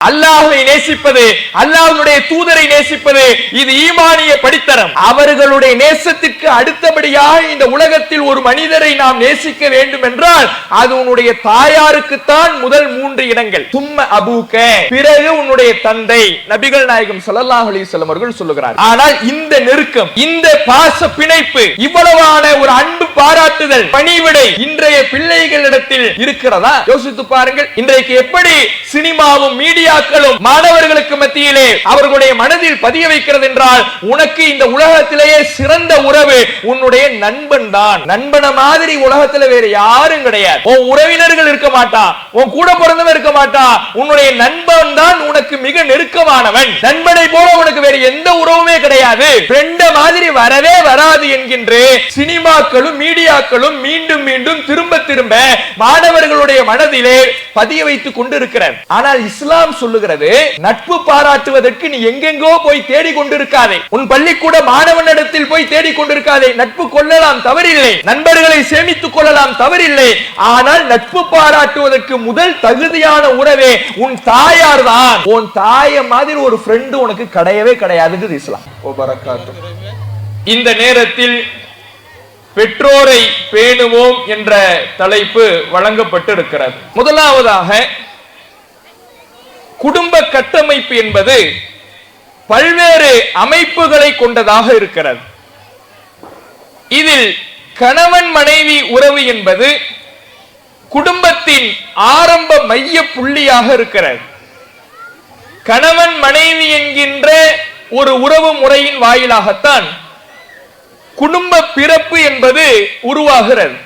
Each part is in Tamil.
அல்லாஹ்வை நேசிப்பது, அல்லாஹ்வுடைய தூதரை நேசிப்பது, இது ஈமானிய படித்தரம். அவர்களுடைய நேசத்திற்கு அடுத்தபடியாக இந்த உலகத்தில் ஒரு மனிதரை நாம் நேசிக்க வேண்டும் என்றால் அது உன்னுடைய தாயாருக்குத்தான் முதல் 3 இடங்கள். சும்ம அபூக, பிறகு உன்னுடைய தந்தை. நபிகள் நாயகம் ஸல்லல்லாஹு அலைஹி வஸல்லம் அவர்கள் சொல்லுகிறார். ஆனால் இந்த நெருக்கம், இந்த பாச பிணைப்பு, இவ்வளவான ஒரு அன்பு பாராட்டுதல், பணிவிடை இன்றைய பிள்ளைகளிடத்தில் இருக்கிறதா? யோசித்து பாருங்கள். இன்றைக்கு எப்படி சினிமாவும் மீடியாக்களும் மாணவர்களுக்கு மத்தியிலே அவர்களுடைய மனதில் பதிய வைக்கிறது என்றால், உனக்கு இந்த உலகத்திலேயே சிறந்த உறவு உன்னுடைய நண்பன் தான். நண்பன மாதிரி உலகத்துல வேற யாரும் கிடையாது. உன் உறவினர்கள் இருக்க மாட்டா, உன் கூட பிறந்தவன் இருக்க மாட்டா, உன்னுடைய நண்பன் தான் உனக்கு மிக நெருக்கமானவன். நண்பனை போல உனக்கு வேற எந்த உறவுமே கிடையாது. ஃப்ரெண்ட மாதிரி வரவே வராது என்கின்ற சினிமாக்களும் மீடியாக்களும் மீண்டும் மீண்டும் திரும்ப திரும்ப மாணவர்களுடைய மனதிலே பதிய வைத்துக் கொண்டிருக்கிறார். ஆனால் இஸ்லாம் சொல்லுகிறது, நட்பு பாராட்டுவதற்கு நீ எங்கெங்கோ போய் தேடிக் கொண்டிருக்காதே. உன் பள்ளிக்கூட மாணவனிடத்தில் போய் தேடிக் கொண்டிருக்காதே. நட்பு கொள்ளலாம், தவறில்லை. நண்பர்களை சேமித்துக் கொள்ளலாம், தவறில்லை. ஆனால் நட்பு பாராட்டுவதற்கு முதல் தகுதியான உறவே உன் தாயார் தான். உன் தாய மாதிரி ஒரு ஃப்ரெண்ட் உனக்கு கிடையவே கிடையாது இஸ்லாம். இந்த நேரத்தில் பெற்றோரை பேணுவோம் என்ற தலைப்பு வழங்கப்பட்டு இருக்கிறது. முதலாவதாக, குடும்ப கட்டமைப்பு என்பது பல்வேறு அமைப்புகளை கொண்டதாக இருக்கிறது. இதில் கணவன் மனைவி உறவு என்பது குடும்பத்தின் ஆரம்ப மைய புள்ளியாக இருக்கிறது. கணவன் மனைவி என்கின்ற ஒரு உறவு முறையின் வாயிலாகத்தான் குடும்ப பிறப்பு என்பது உருவாகிறது.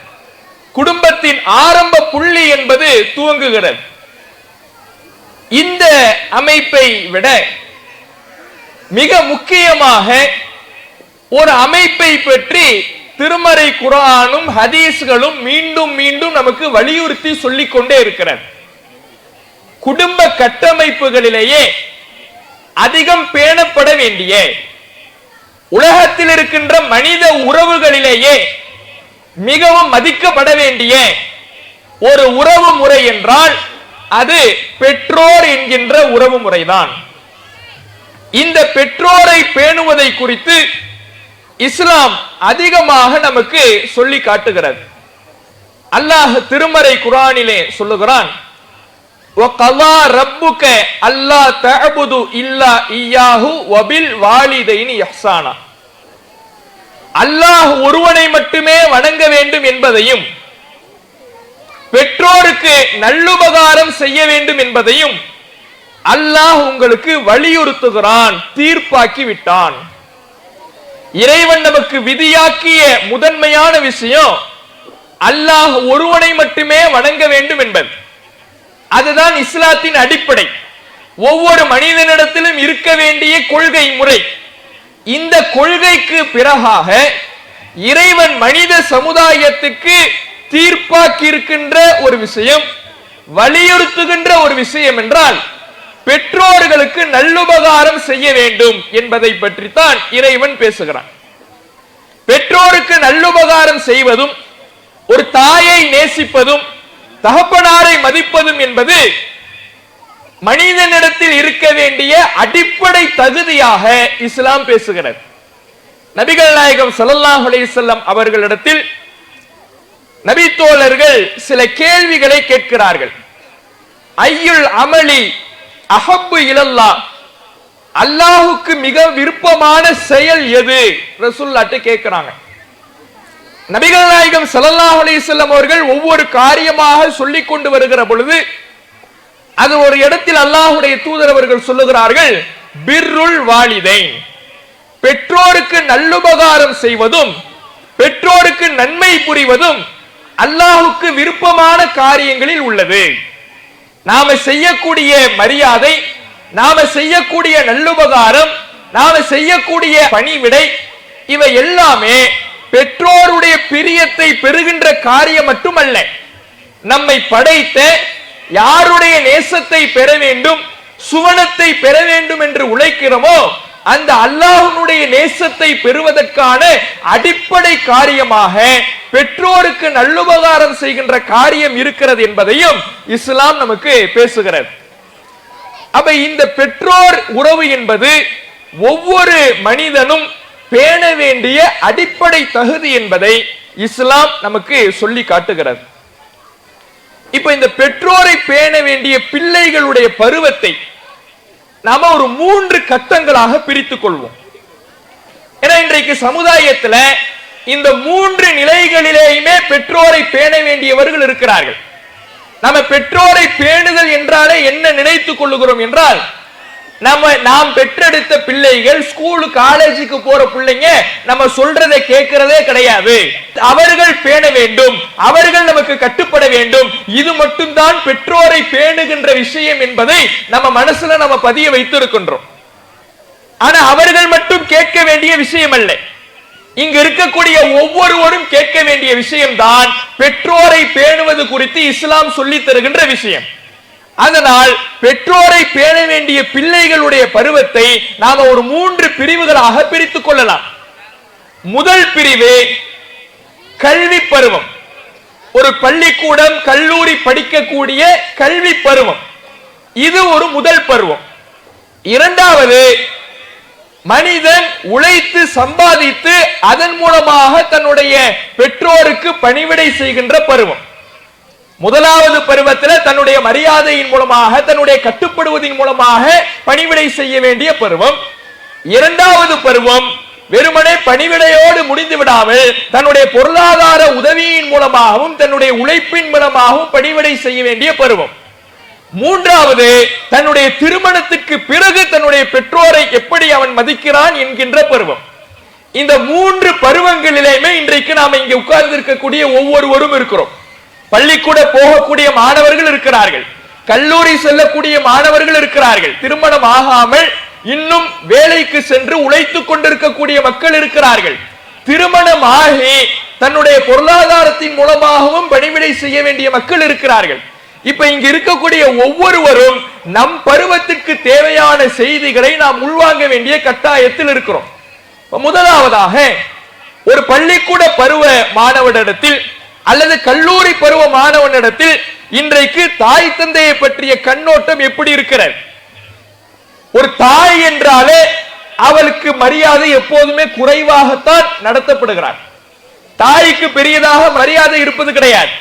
குடும்பத்தின் ஆரம்ப புள்ளி என்பது துவங்குகிறது. இந்த அமைப்பை விட மிக முக்கியமாக ஒரு அமைப்பை பற்றி திருமறை குர்ஆனும் ஹதீஸ்களும் மீண்டும் மீண்டும் நமக்கு வலியுறுத்தி சொல்லிக் கொண்டே இருக்கிறது. குடும்ப கட்டமைப்புகளிலேயே அதிகம் பேணப்பட வேண்டிய, உலகத்தில் இருக்கின்ற மனித உறவுகளிலேயே மிகவும் மதிக்கப்பட வேண்டிய ஒரு உறவு முறை என்றால் அது பெற்றோர் என்கின்ற உறவு முறைதான். இந்த பெற்றோரை பேணுவதை குறித்து இஸ்லாம் அதிகமாக நமக்கு சொல்லி காட்டுகிறது. அல்லாஹ் திருமறை குர்ஆனிலே சொல்லுகிறான், وَقَضَى رَبُّكَ أَلَّا تَعْبُدُوا إِلَّا إِيَّاهُ وَبِالْوَالِدَيْنِ إِحْسَانًا. அல்லாஹ் ஒருவனை மட்டுமே வணங்க வேண்டும் என்பதையும், பெற்றோருக்கு நல்லுபகாரம் செய்ய வேண்டும் என்பதையும் அல்லாஹ் உங்களுக்கு வலியுறுத்துகிறான், தீர்ப்பாக்கி விட்டான். இறைவன் நமக்கு விதியாக்கிய முதன்மையான விஷயம் அல்லாஹ் ஒருவனை மட்டுமே வணங்க வேண்டும் என்பது. அதுதான் இஸ்லாத்தின் அடிப்படை. ஒவ்வொரு மனிதனிடத்திலும் இருக்க வேண்டிய கொள்கை முறை. இந்த கொள்கைக்கு பிறகாக இறைவன் மனித சமுதாயத்துக்கு தீர்ப்பாக்கி இருக்கின்ற ஒரு விஷயம், வலியுறுத்துகின்ற ஒரு விஷயம் என்றால் பெற்றோர்களுக்கு நல்லுபகாரம் செய்ய வேண்டும் என்பதை பற்றித்தான் இறைவன் பேசுகிறான். பெற்றோருக்கு நல்லுபகாரம் செய்வதும், ஒரு தாயை நேசிப்பதும், தகப்பனாரை மதிப்பதும் என்பது மனிதனிடத்தில் இருக்க வேண்டிய அடிப்படை தகுதியாக இஸ்லாம் பேசுகிறது. நபிகள் நாயகம் ஸல்லல்லாஹு அலைஹி வஸல்லம் அவர்களிடத்தில் நபித்தோழர்கள் சில கேள்விகளை கேட்கிறார்கள். ஐயுல் அமலி அஹப்பு இலல்லாஹ், அல்லாஹுக்கு மிக விருப்பமான செயல் எது? ரசூலுல்லாஹ்ட்ட கேட்கிறாங்க. நபிகள் நாயகம் ஸல்லல்லாஹு அலைஹி வஸல்லம் அவர்கள் ஒவ்வொரு காரியமாக சொல்லிக் கொண்டு வருகிற பொழுது அது ஒரு இடத்தில் அல்லாஹ்வுடைய தூதர் அவர்கள் சொல்லுகிறார்கள், பிர்ருல் வாலிதைன், பெற்றோருக்கு நல்லுபகாரம் செய்வதும் பெற்றோருக்கு நன்மை புரிவதும் அல்லாஹ்வுக்கு விருப்பமான காரியங்களில் உள்ளது. நாம செய்யக்கூடிய மரியாதை, நாம செய்யக்கூடிய நல்லுபகாரம், நாம செய்யக்கூடிய பணிவிடை, இவை எல்லாமே பெற்றோருடைய பிரியத்தை பெறுகின்ற காரியம் மட்டுமல்ல. நம்மை படைத்த யாருடைய நேசத்தை பெற வேண்டும், சுவனத்தை பெற வேண்டும் என்று உழைக்கிறோமோ அந்த அல்லாஹ்வுடைய நேசத்தை பெறுவதற்கான அடிப்படை காரியமாக பெற்றோருக்கு நல்லுபகாரம் செய்கின்ற காரியம் இருக்கிறது என்பதையும் இஸ்லாம் நமக்கு பேசுகிறது. அப்ப இந்த பெற்றோர் உறவு என்பது ஒவ்வொரு மனிதனும் பேண வேண்டிய அடிப்படை தகுதி என்பதை இஸ்லாம் நமக்கு சொல்லி காட்டுகிறது. இப்ப இந்த பெற்றோரை பேண வேண்டிய பிள்ளைகளுடைய பருவத்தை நாம ஒரு 3 கட்டங்களாக பிரித்துக் கொள்வோம். ஏன்னா இன்றைக்கு சமுதாயத்துல இந்த 3 நிலைகளிலேயுமே பெற்றோரை பேண வேண்டியவர்கள் இருக்கிறார்கள். நம்ம பெற்றோரை பேணுதல் என்றாலே என்ன நினைத்துக் கொள்ளுகிறோம் என்றால், நாம் பெற்றெடுத்த பிள்ளைகள் ஸ்கூலு காலேஜுக்கு போற பிள்ளைங்க நம்ம சொல்றதை கேட்கிறதே கிடையாது, அவர்கள் பேண வேண்டும், அவர்கள் நமக்கு கட்டுப்பட வேண்டும், இது மட்டும்தான் பெற்றோரை பேணுகின்ற விஷயம் என்பதை நம்ம மனசுல நம்ம பதிய வைத்திருக்கின்றோம். ஆனா அவர்கள் மட்டும் கேட்க வேண்டிய விஷயம் அல்ல, இங்கு இருக்கக்கூடிய ஒவ்வொருவரும் கேட்க வேண்டிய விஷயம்தான் பெற்றோரை பேணுவது குறித்து இஸ்லாம் சொல்லி தருகின்ற விஷயம். அதனால் பெற்றோரை பேண வேண்டிய பிள்ளைகளுடைய பருவத்தை நாம ஒரு 3 பிரிவுகளாக பிரித்துக் கொள்ளலாம். முதல் பிரிவு கல்வி பருவம், ஒரு பள்ளிக்கூடம் கல்லூரி படிக்கக்கூடிய கல்வி பருவம், இது ஒரு முதல் பருவம். இரண்டாவது மனிதன் உழைத்து சம்பாதித்து அதன் மூலமாக தன்னுடைய பெற்றோருக்கு பணிவிடை செய்கின்ற பருவம். முதலாவது பருவத்தில் தன்னுடைய மரியாதையின் மூலமாக தன்னுடைய கட்டுப்படுவதன் மூலமாக பணிவிடை செய்ய வேண்டிய பருவம். இரண்டாவது பருவம் வெறுமனே பணிவிடையோடு முடிந்து விடாமல் தன்னுடைய பொருளாதார உதவியின் மூலமாகவும் தன்னுடைய உழைப்பின் மூலமாகவும் பணிவிடை செய்ய வேண்டிய பருவம். மூன்றாவது தன்னுடைய திருமணத்துக்கு பிறகு தன்னுடைய பெற்றோரை எப்படி அவன் மதிக்கிறான் என்கின்ற பருவம். இந்த 3 பருவங்களிலேயுமே இன்றைக்கு நாம இங்கே உட்கார்ந்து இருக்கக்கூடிய ஒவ்வொருவரும் இருக்கிறோம். பள்ளிக்கூட போகக்கூடிய மாணவர்கள் இருக்கிறார்கள், கல்லூரி செல்லக்கூடிய மாணவர்கள் இருக்கிறார்கள், திருமணம் ஆகாமல் இன்னும் வேலைக்கு சென்று உழைத்துக் கொண்டிருக்கக்கூடிய மக்கள் இருக்கிறார்கள், திருமணம் ஆகி தன்னுடைய பொருளாதாரத்தின் மூலமாகவும் பணிவிடை செய்ய வேண்டிய மக்கள் இருக்கிறார்கள். இப்ப இங்க இருக்கக்கூடிய ஒவ்வொருவரும் நம் பருவத்திற்கு தேவையான செய்திகளை நாம் உள்வாங்க வேண்டிய கட்டாயத்தில் இருக்கிறோம். முதலாவதாக ஒரு பள்ளிக்கூட பருவ மாணவனிடத்தில் அல்லது கல்லூரி பருவ மாணவனிடத்தில் இன்றைக்கு தாய் தந்தையை பற்றிய கண்ணோட்டம் எப்படி இருக்கிறது? ஒரு தாய் என்றாலே அவளுக்கு மரியாதை எப்போதுமே குறைவாகத்தான் நடத்தப்படுகிறார். தாய்க்கு பெரியதாக மரியாதை இருப்பது கிடையாது.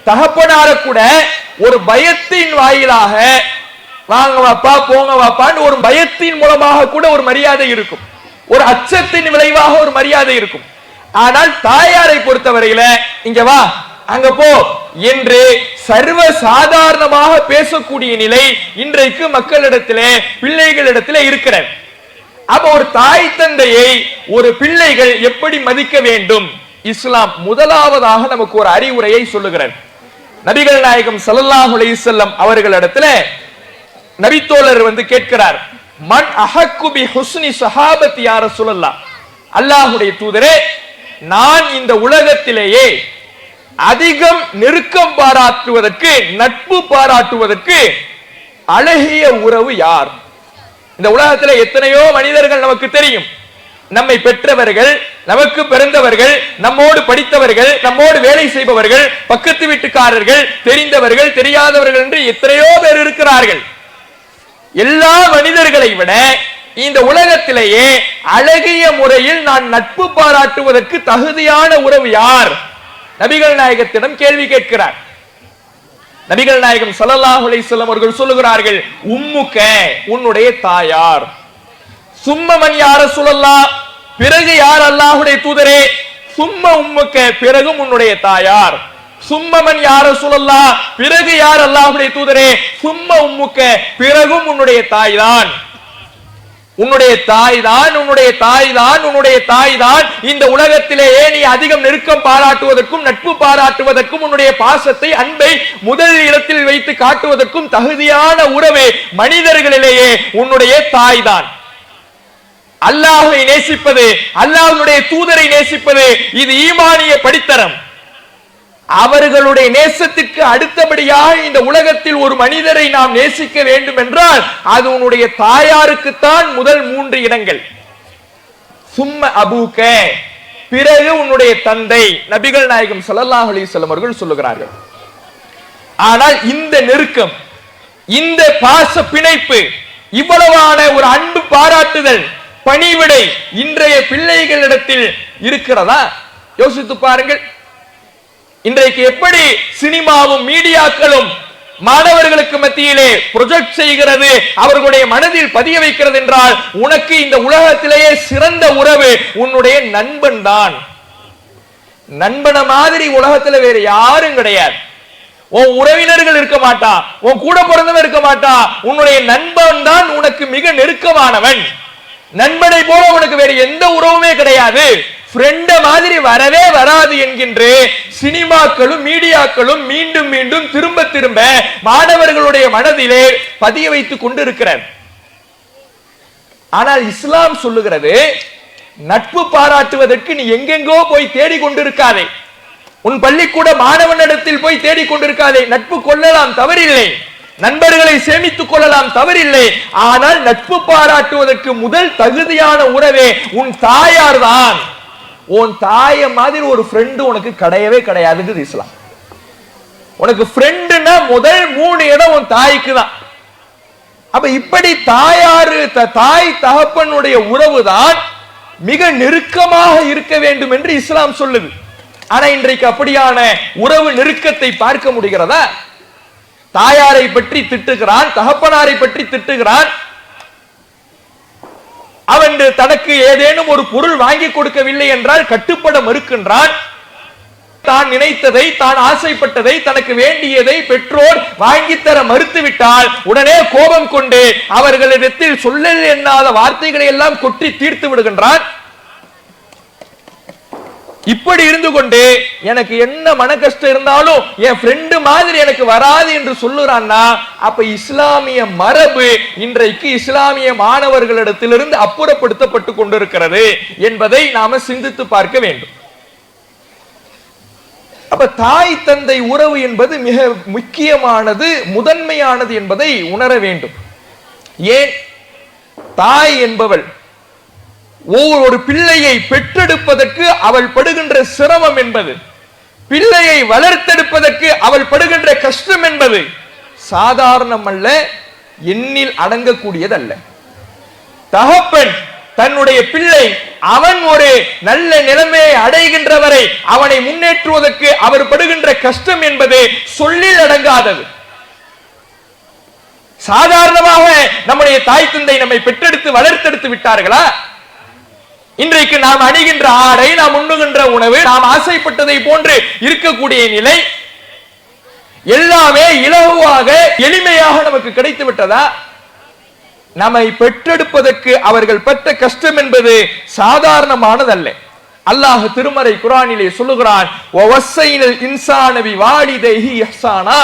தகப்பனார கூட ஒரு பயத்தின் வாயிலாக வாங்க வாப்பா போங்க வாப்பான்னு ஒரு பயத்தின் மூலமாக கூட ஒரு மரியாதை இருக்கும், ஒரு அச்சத்தின் விளைவாக ஒரு மரியாதை இருக்கும். ஆனால் தாயாரை பொறுத்தவரையில இங்க வா அங்க போ என்று சர்வ சாதாரணமாக பேசக்கூடிய நிலை இன்றைக்கு மக்களிடத்திலே பிள்ளைகளிடத்திலே இருக்கிறது. அப்ப ஒரு தாய் தந்தையை ஒரு பிள்ளைகள் எப்படி மதிக்க வேண்டும்? இஸ்லாம் முதலாவதாக நமக்கு ஒரு அறிவுரையை சொல்லுகிறார். நபிகள் நாயகம் ஸல்லல்லாஹு அலைஹி வஸல்லம் அவர்களிடத்துல நபித்தோழர் கேட்கிறார், மன் அஹக்கு பி ஹுஸ்னி ஸஹாபத்தி யா ரசூலல்லாஹ், அல்லாஹ்வுடைய தூதரே, நான் இந்த உலகத்திலேயே அதிகம் நெருக்கம் பாராட்டுவதற்கு நட்பு பாராட்டுவதற்கு அழகிய உறவு யார்? இந்த உலகத்தில் எத்தனையோ மனிதர்கள் நமக்கு தெரியும், நம்மை பெற்றவர்கள், நமக்கு பிறந்தவர்கள், நம்மோடு படித்தவர்கள், நம்மோடு வேலை செய்பவர்கள், பக்கத்து வீட்டுக்காரர்கள், தெரிந்தவர்கள் தெரியாதவர்கள் என்று எத்தனையோ பேர் இருக்கிறார்கள். எல்லா மனிதர்களை விட இந்த உலகத்திலேயே அழகிய முறையில் நான் நட்பு பாராட்டுவதற்கு தகுதியான உறவு யார்? நபிகள் நாயகத்திடம் கேள்வி கேட்கிறார். நபிகள் நாயகம் ஸல்லல்லாஹு அலைஹி வஸல்லம் அவர்கள் சொல்லுகிறார்கள், உம்முக, உன்னுடைய தாயார். சும்மமன் யா ரசூலல்லாஹ், பிறகு யார் அல்லாஹ்வுடைய தூதரே? சும்ம உம்முக, பிறகும் உன்னுடைய தாயார். சும்மமன் யா ரசூலல்லாஹ், பிறகு யார் அல்லாஹ்வுடைய தூதரே? சும்ம உம்முக, பிறகும் உன்னுடைய தாய்தான். உன்னுடைய தாய் தான், உன்னுடைய தாய் தான், உன்னுடைய தாய் தான் இந்த உலகத்திலேயே நீ அதிகம் நெருக்கம் பாராட்டுவதற்கும் நட்பு பாராட்டுவதற்கும் உன்னுடைய பாசத்தை அன்பை முதல் இடத்தில் வைத்து காட்டுவதற்கும் தகுதியான உறவே மனிதர்களிலேயே உன்னுடைய தாய் தான். அல்லாஹ்வை நேசிப்பது, அல்லாஹ்வுடைய தூதரை நேசிப்பது, இது ஈமானிய படித்தரம். அவர்களுடைய நேசத்திற்கு அடுத்தபடியாக இந்த உலகத்தில் ஒரு மனிதரை நாம் நேசிக்க வேண்டும் என்றால் அது உன்னுடைய தாயாருக்குத்தான் முதல் 3 இடங்கள். சும்ம அபூக, பிறகு உன்னுடைய தந்தை. நபிகள் நாயகம் ஸல்லல்லாஹு அலைஹி வஸல்லம் அவர்கள் சொல்லுகிறார்கள். ஆனால் இந்த நெருக்கம், இந்த பாச பிணைப்பு, இவ்வளவான ஒரு அன்பு பாராட்டுதல், பணிவிடை இன்றைய பிள்ளைகளிடத்தில் இருக்கிறதா? யோசித்து பாருங்கள். இன்றைக்கு எப்படி சினிமாவும் மீடியாக்களும் மாணவர்களுக்கு மத்தியிலே ப்ரொஜெக்ட் செய்கிறது, அவர்களுடைய மனதில் பதிய வைக்கிறது என்றால், உனக்கு இந்த உலகத்திலேயே சிறந்த உறவு உன்னுடைய நண்பன் தான். நண்பன மாதிரி உலகத்துல வேற யாரும் கிடையாது. உன் உறவினர்கள் இருக்க மாட்டா, உன் கூட பிறந்தவன் இருக்க மாட்டா, உன்னுடைய நண்பன் தான் உனக்கு மிக நெருக்கமானவன். நண்பனை போல உனக்கு வேற எந்த உறவுமே கிடையாது, ஃப்ரெண்ட மாதிரி வரவே வராது என்கின்ற சினிமாக்களும் மீடியாக்களும் மீண்டும் மீண்டும் திரும்ப திரும்ப மாணவர்களுடைய மனதிலே பதிய வைத்துக் கொண்டிருக்கிறார். ஆனால் இஸ்லாம் சொல்லுகிறது, நட்பு பாராட்டுவதற்கு நீ எங்கெங்கோ போய் தேடிக்கொண்டிருக்காதே, உன் பள்ளிக்கூட மாணவனிடத்தில் போய் தேடிக்கொண்டிருக்காதே. நட்பு கொள்ளலாம், தவறில்லை. நண்பர்களை சேமித்துக் கொள்ளலாம், தவறில்லை. ஆனால் நட்பு பாராட்டுவதற்கு முதல் தகுதியான உறவே உன் தாயார் தான். உன் தாய மாதிரி ஒரு ஃப்ரெண்டு உனக்கு கிடையவே கிடையாது இஸ்லாம். உனக்கு ஃப்ரெண்டுனா முதல் 3 இடம் உன் தாய்க்கு தான். அப்ப இப்படி தாய் தகப்பனுடைய உறவுதான் மிக நெருக்கமாக இருக்க வேண்டும் என்று இஸ்லாம் சொல்லுது. ஆனா இன்றைக்கு அப்படியான உறவு நெருக்கத்தை பார்க்க முடிகிறதா? தாயாரை பற்றி திட்டுகிறான், தகப்பனாரை பற்றி திட்டுகிறான். அவன் தனக்கு ஏதேனும் ஒரு பொருள் வாங்கி கொடுக்கவில்லை என்றால் கட்டுப்பட மறுக்கின்றான். தான் நினைத்ததை, தான் ஆசைப்பட்டதை, தனக்கு வேண்டியதை பெற்றோர் வாங்கித்தர மறுத்துவிட்டால் உடனே கோபம் கொண்டு அவர்களிடத்தில் சொல்லல் எண்ணாத வார்த்தைகளை எல்லாம் கொட்டி தீர்த்து விடுகின்றான். இப்படி இருந்து கொண்டு எனக்கு என்ன மன கஷ்டம் இருந்தாலும் என் ஃப்ரெண்டு மாதிரி எனக்கு வராது என்று சொல்லுறான்னா, அப்ப இஸ்லாமிய மரபு இன்றைக்கு இஸ்லாமிய மாணவர்களிடத்திலிருந்து அப்புறப்படுத்தப்பட்டு கொண்டிருக்கிறது என்பதை நாம சிந்தித்து பார்க்க வேண்டும். அப்ப தாய் தந்தை உறவு என்பது மிக முக்கியமானது, முதன்மையானது என்பதை உணர வேண்டும். ஏன்? தாய் என்பவள் ஒரு பிள்ளையை பெற்றெடுப்பதற்கு அவள் படுகின்ற சிரமம் என்பது, பிள்ளையை வளர்த்தெடுப்பதற்கு அவள் படுகின்ற கஷ்டம் என்பது சாதாரணம் அல்ல, எண்ணில் அடங்கக்கூடியதல்ல. தகப்பன் தன்னுடைய பிள்ளை அவன் ஒரு நல்ல நிலைமையை அடைகின்ற வரை அவனை முன்னேற்றுவதற்கு அவர் படுகின்ற கஷ்டம் என்பது சொல்லில் அடங்காதது. சாதாரணமாக நம்முடைய தாய் தந்தை நம்மை பெற்றெடுத்து வளர்த்தெடுத்து விட்டார்களா? இன்றைக்கு நாம் அணிகின்ற ஆடை, நாம் உண்ணுகின்ற உணவு, நாம் ஆசைப்பட்டதை போன்று இருக்கக்கூடிய நிலை எல்லாமே இலகுவாக எளிமையாக நமக்கு கிடைத்து விட்டதா? நம்மை பெற்றெடுப்பதற்கு அவர்கள் பெற்ற கஷ்டம் என்பது சாதாரணமானதல்ல. அல்லாஹ் திருமறை குர்ஆனிலே சொல்லுகிறான், வவஸ்ஸைனல் இன்சான பிவாலிதைஹி இஹ்சானா,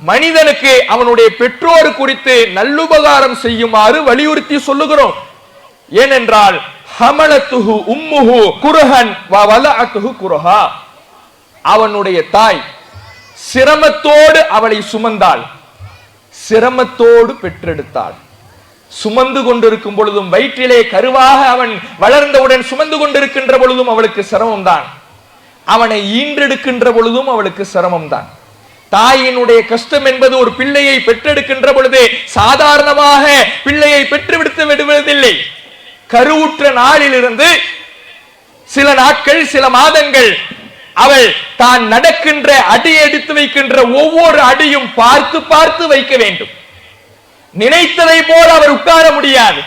மனிதனுக்கு அவனுடைய பெற்றோர் குறித்து நல்லுபகாரம் செய்யுமாறு வலியுறுத்தி சொல்லுகிறோம். ஏனென்றால் ஹமலத்துஹு உம்முஹு குர்ஹன் வ வலஅத்துஹு குர்ஹா, அவனுடைய தாய் சிரமத்தோடு அவளை சுமந்தாள், சிரமத்தோடு பெற்றெடுத்தாள். சுமந்து கொண்டிருக்கும் பொழுதும், வயிற்றிலே கருவாக அவன் வளர்ந்தவுடன் சுமந்து கொண்டிருக்கின்ற பொழுதும் அவளுக்கு சிரமம் தான். அவனை ஈன்றெடுக்கின்ற பொழுதும் அவளுக்கு சிரமம் தான். தாயினுடைய கஷ்டம் என்பது ஒரு பிள்ளையை பெற்றெடுக்கின்ற பொழுது சாதாரணமாக பிள்ளையை பெற்றுவிடுத்து விடுவதில்லை. கருவுற்ற நாளிலிருந்து சில நாட்கள், சில மாதங்கள் அவள் தான் நடக்கின்ற அடி எடுத்து வைக்கின்ற ஒவ்வொரு அடியும் பார்த்து பார்த்து வைக்க வேண்டும். நினைத்ததை போல அவர் உட்கார முடியாது,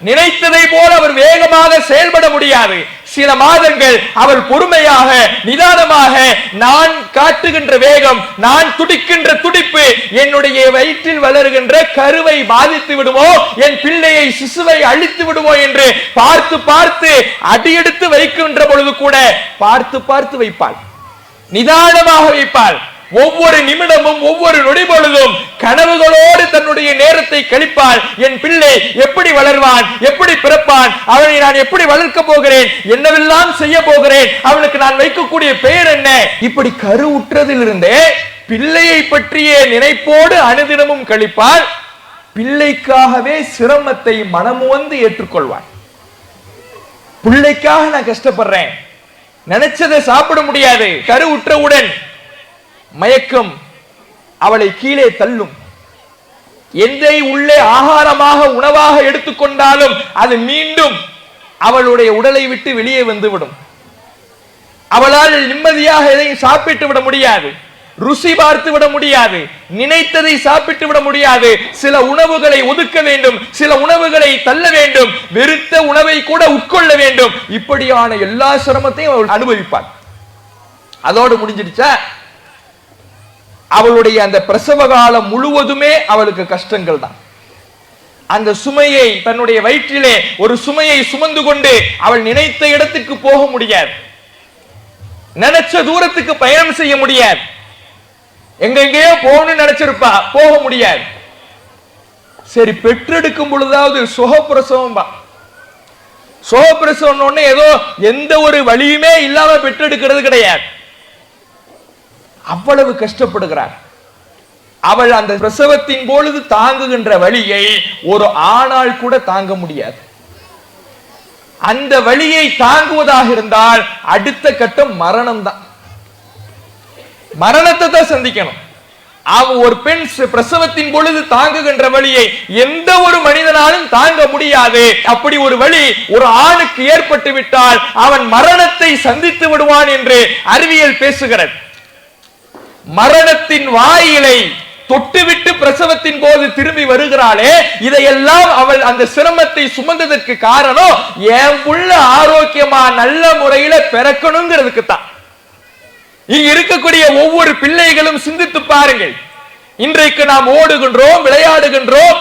நினைத்ததை போல அவர் வேகமாக செயல்பட முடியாது. சில மாதங்கள் அவள் பொறுமையாக நிதானமாக, நான் காட்டுகின்ற வேகம், நான் துடிக்கின்ற துடிப்பு என்னுடைய வயிற்றில் வளர்கின்ற கருவை பாதித்து விடுமோ, என் பிள்ளையை சிசுவை அழித்து விடுமோ என்று பார்த்து பார்த்து அடியெடுத்து வைக்கின்ற பொழுது கூட பார்த்து பார்த்து வைப்பாள், நிதானமாக வைப்பாள். ஒவ்வொரு நிமிடமும் ஒவ்வொரு நொடி பொழுதும் கனவுகளோடு தன்னுடைய நேரத்தை கழிப்பாள். என் பிள்ளை எப்படி வளர்வான், எப்படி பிறப்பான், அவனை நான் எப்படி வளர்க்க போகிறேன், என்னவெல்லாம் செய்ய போகிறேன், அவனுக்கு நான் வைக்கக்கூடிய பெயர் என்ன, இப்படி கருவுற்றதிலிருந்தே பிள்ளையை பற்றிய நினைப்போடு அனுதினமும் கழிப்பாள். பிள்ளைக்காகவே சிரமத்தை மனமுவந்து ஏற்றுக்கொள்வாள். பிள்ளைக்காக நான் கஷ்டப்படுறேன், நினைச்சதை சாப்பிட முடியாது. கருவுற்றவுடன் மயக்கம் அவளை கீழே தள்ளும். எதை உள்ளே ஆகாரமாக உணவாக எடுத்துக்கொண்டாலும் அது மீண்டும் அவளுடைய உடலை விட்டு வெளியே வந்துவிடும். அவளால் நிம்மதியாக எதையும் சாப்பிட்டு விட முடியாது, ருசி பார்த்து விட முடியாது, நினைத்ததை சாப்பிட்டு விட முடியாது. சில உணவுகளை ஒதுக்க வேண்டும், சில உணவுகளை தள்ள வேண்டும், வெறுத்த உணவை கூட உட்கொள்ள வேண்டும். இப்படியான எல்லா சிரமத்தையும் அவள் அனுபவிப்பாள். அதோடு முடிஞ்சிடுச்சா? அவளுடைய அந்த பிரசவ காலம் முழுவதுமே அவளுக்கு கஷ்டங்கள் தான். அந்த சுமையை தன்னுடைய வயிற்றிலே ஒரு சுமையை சுமந்து கொண்டு அவள் நினைத்த இடத்துக்கு போக முடியாது, நினைச்ச தூரத்துக்கு பயணம் செய்ய முடியாது, எங்கெங்கேயோ போகணும்னு நினைச்சிருப்பா, போக முடியாது. சரி, பெற்றெடுக்கும் பொழுதாவது சுகப்பிரசவம். சுகப்பிரசவம் ஏதோ எந்த ஒரு வழியுமே இல்லாம பெற்றெடுக்கிறது கிடையாது. அவ்வளவு கஷ்டப்படுகிறார். அவள் அந்த பிரசவத்தின் பொழுது தாங்குகின்ற வலியை ஒரு ஆணால் கூட தாங்க முடியாது. அந்த வலியை தாங்குவதாக இருந்தால் அடுத்த கட்டம் மரணம் தான். மரணத்தை தான் சந்திக்கணும். ஒரு பெண் பிரசவத்தின் பொழுது தாங்குகின்ற வலியை எந்த ஒரு மனிதனாலும் தாங்க முடியாது. அப்படி ஒரு வலி ஒரு ஆணுக்கு ஏற்பட்டு விட்டால் அவன் மரணத்தை சந்தித்து விடுவான் என்று அறிவியல் பேசுகிறது. மரணத்தின் வாயிலை தொட்டுவிட்டு பிரசவத்தின் போது திரும்பி வருகிறாளே, இதையெல்லாம் அவள் அந்த சிரமத்தை சுமந்ததற்கு காரணம் என் புள்ள ஆரோக்கியமா நல்ல முறையில பிறக்கணுங்கிறதுக்கு தான். இங்க இருக்கக்கூடிய ஒவ்வொரு பிள்ளைகளும் சிந்தித்து பாருங்கள். இன்றைக்கு நாம் ஓடுகின்றோம், விளையாடுகின்றோம்,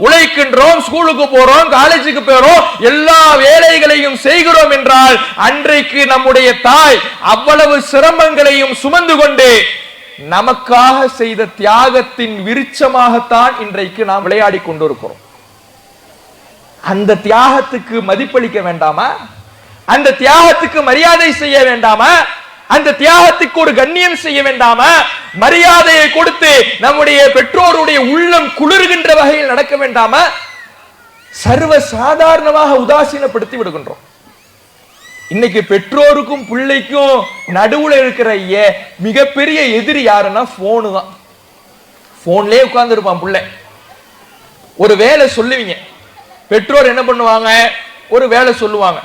உழைக்கின்றோம், ஸ்கூலுக்கு போறோம், காலேஜுக்கு போறோம், எல்லா வேலைகளையும் செய்கிறோம் என்றால் அன்றைக்கு நம்முடைய தாய் அவ்வளவு சிரமங்களையும் சுமந்து கொண்டு நமக்காக செய்த தியாகத்தின் விருட்சமாகத்தான் இன்றைக்கு நாம் விளையாடி கொண்டிருக்கிறோம். அந்த தியாகத்துக்கு மதிப்பளிக்க வேண்டாமா? அந்த தியாகத்துக்கு மரியாதை செய்ய வேண்டாமா? அந்த தியாகத்துக்கு ஒரு கண்ணியம் செய்ய வேண்டாமா? மரியாதையை கொடுத்து நம்முடைய பெற்றோருடைய உள்ளம் குளிர்கின்ற வகையில் நடக்க வேண்டாமா? சர்வ சாதாரணமாக உதாசீனப்படுத்தி விடுகின்றோம். இன்னைக்கு பெற்றோருக்கும் பிள்ளைக்கும் நடுவுல இருக்கிற மிகப்பெரிய எதிரி யாருன்னா போனு தான். போன்லயே உட்கார்ந்து இருப்பான் பிள்ளை. ஒரு வேலை சொல்லுவீங்க, பெற்றோர் என்ன பண்ணுவாங்க, ஒரு வேலை சொல்லுவாங்க.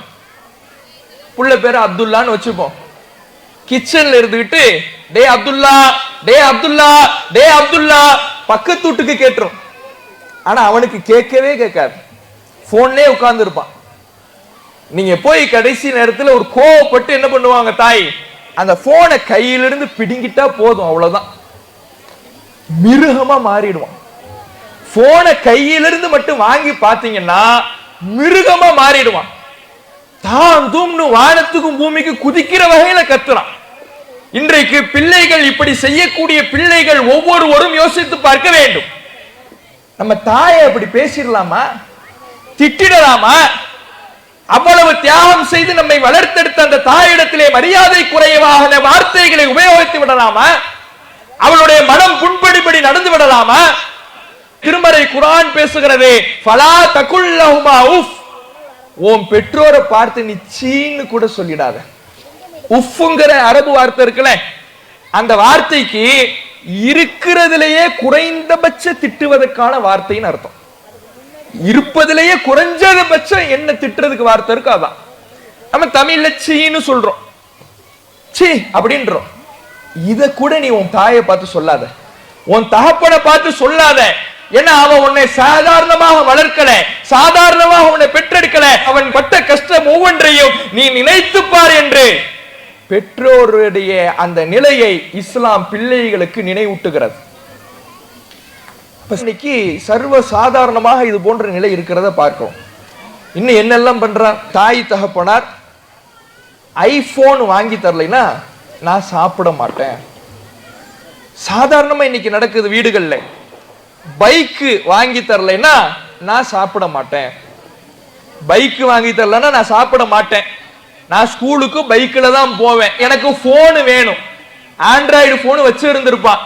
புள்ள பேரு அப்துல்லான்னு வச்சுப்போம். கிச்சன்ல இருந்துகிட்டு டே அப்துல்லா, டே அப்துல்லா, டே அப்துல்லா பக்கத்து வீட்டுக்கு கேட்டுரும். ஆனா அவனுக்கு கேட்கவே கேட்காது, போன்லயே உட்கார்ந்து இருப்பான். நீங்க போய் கடைசி நேரத்தில் ஒரு கோவப்பட்டு என்ன பண்ணுவாங்க தாய், அந்த போனை கையிலிருந்து பிடுங்கிட்டா போதும், அவ்வளவுதான். மிருகமா மாறிடுவான். போனை கையிலிருந்து மட்டும் வாங்கி பாத்தீங்கன்னா மிருகமா மாறிடுவான். தான் தூம்னு வானத்துக்கும் பூமிக்கு குதிக்கிற வகையில கத்துறான். இன்றைக்கு பிள்ளைகள் இப்படி செய்யக்கூடிய பிள்ளைகள் ஒவ்வொருவரும் யோசித்து பார்க்க வேண்டும். நம்ம தாயை அப்படி பேசிடலாமா? திட்டிடலாமா? அவ்வளவு தியாகம் செய்து நம்மை வளர்த்தெடுத்த அந்த தாயிடத்திலே மரியாதை குறைவாக வார்த்தைகளை உபயோகித்து விடலாமா? அவளுடைய மனம் புண்படிபடி நடந்து விடலாமா? திருமறை குர்ஆன் பேசுகிறது, ஃபலா தகுல் லஹுமா உஃப். உன் பெற்றோரை பார்த்து நீ சீன்னு கூட சொல்லிடாத. உஃப்ங்கிற அரபு வார்த்தை இருக்குல்ல, அந்த வார்த்தைக்கு இருக்கிறதுலேயே குறைந்தபட்ச திட்டுவதற்கான வார்த்தைன்னு அர்த்தம். இருப்பதிலேயே குறைஞ்சபட்சம் என்ன திட்டுறதுக்கு வார்த்தை இருக்கு அதான். நம்ம தமிழ்ல சீன்னு சொல்றோம், சீ அப்படின்றோம். இத கூட நீ உன் தாயை பார்த்து சொல்லாத, உன் தகப்பனை பார்த்து சொல்லாத. ஏன்னா அவன் உன்னை சாதாரணமாக வளர்க்கல, சாதாரணமாக உன்னை பெற்றெடுக்கல. அவன் பட்ட கஷ்டம் ஒவ்வொன்றையும் நீ நினைத்து பார் என்று பெற்றோருடைய அந்த நிலையை இஸ்லாம் பிள்ளைகளுக்கு நினைவூட்டுகிறது. இன்னைக்கு சர்வ சாதாரணமாக இது போன்ற நிலை இருக்கிறத பார்க்கிறோம். இன்னும் என்னெல்லாம் பண்றார் தாய் தகப்பனார், ஐபோன் வாங்கி தரலைன்னா நான் சாப்பிட மாட்டேன். சாதாரணமா இன்னைக்கு நடக்குது வீடுகள்ல. பைக்கு வாங்கி தரலைன்னா நான் சாப்பிட மாட்டேன். பைக்கு வாங்கி தரலன்னா நான் சாப்பிட மாட்டேன். நான் ஸ்கூலுக்கு பைக்கில் தான் போவேன். எனக்கு போனு வேணும். ஆண்ட்ராய்டு போன் வச்சு இருந்திருப்பான்.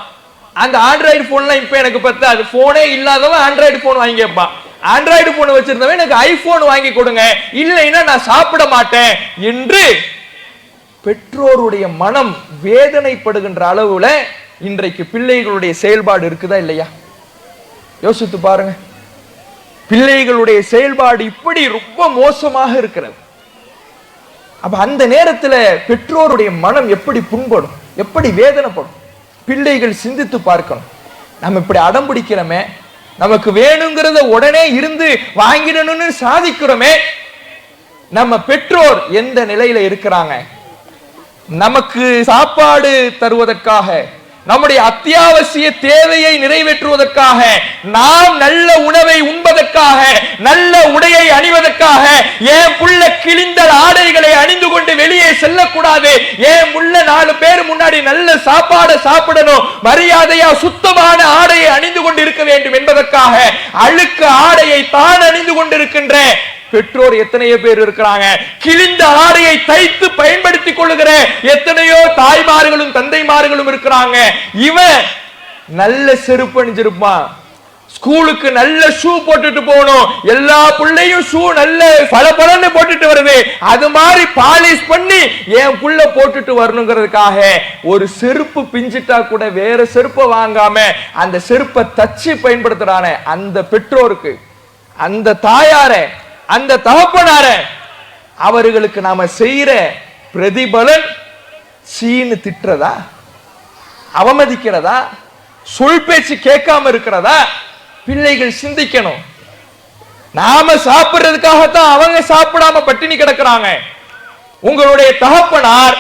அந்த ஆண்ட்ராய்டு போன்லாம் இப்ப எனக்கு பத்தாது. போனே இல்லாதவன் ஆண்ட்ராய்டு போன் வாங்கி கேட்பான். ஆண்ட்ராய்டு போன் வச்சிருந்தவன் எனக்கு ஐபோன் வாங்கி கொடுங்க, இல்லைன்னா நான் சாப்பிட மாட்டேன் என்று பெற்றோருடைய மனம் வேதனைப்படுகின்ற அளவுல இன்றைக்கு பிள்ளைகளுடைய செயல்பாடு இருக்குதா இல்லையா? யோசித்து பாருங்க. பிள்ளைகளுடைய செயல்பாடு இப்படி ரொம்ப மோசமாக இருக்கிறது. அப்ப அந்த நேரத்தில் பெற்றோருடைய மனம் எப்படி புண்படும், எப்படி வேதனைப்படும்? பிள்ளைகள் சிந்தித்து பார்க்கணும். நம்ம இப்படி அடம் பிடிக்கிறோமே, நமக்கு வேணுங்கிறத உடனே இருந்து வாங்கிடணும்னு சாதிக்கிறோமே, நம்ம பெற்றோர் எந்த நிலையில இருக்கிறாங்க? நமக்கு சாப்பாடு தருவதற்காக, நம்முடைய அத்தியாவசிய தேவையை நிறைவேற்றுவதற்காக, நாம் நல்ல உணவை உண்பதற்காக, நல்ல உடையை அணிவதற்காக, ஏன் புள்ள கிழிந்த ஆடைகளை அணிந்து கொண்டு வெளியே செல்லக்கூடாது, ஏன் புள்ள 4 பேர் முன்னாடி நல்ல சாப்பாடு சாப்பிடணும், மரியாதையா சுத்தமான ஆடையை அணிந்து கொண்டு இருக்க வேண்டும் என்பதற்காக அழுக்கு ஆடையை தான் அணிந்து கொண்டிருக்கின்ற பெற்றோர் எத்தனையோ பேர் இருக்கிறாங்க. கிழிந்த ஆடையை தைத்து பயன்படுத்திக் கொள்ளுகிற எத்தனையோ தாய்மார்களும் தந்தைமார்களும் இருக்கிறாங்க. இவன் நல்ல செருப்பு அணிஞ்சிருப்பான், ஸ்கூலுக்கு நல்ல ஷூ போட்டுட்டு போகணும், எல்லா பிள்ளையும் ஷூ நல்ல பளபளன்னு போட்டுட்டு வருது, அது மாதிரி பாலிஷ் பண்ணி என் புள்ள போட்டுட்டு வரணுங்கிறதுக்காக ஒரு செருப்பு பிஞ்சிட்டா கூட வேற செருப்பை வாங்காம அந்த செருப்பை தச்சு பயன்படுத்துறான அந்த பெற்றோருக்கு, அந்த தாயார, அந்த தகப்பனார, அவர்களுக்கு நாம செய்யற பிரதிபலன் சீனு திட்டுறதா, அவமதிக்கிறதா, சொல் பேச்சு கேட்காம இருக்கிறதா? பிள்ளைகள் சிந்திக்கணும். நாம சாப்பிடுறதுக்காகத்தான் அவங்க சாப்பிடாம பட்டினி கிடக்கிறாங்க. உங்களுடைய தகப்பனார்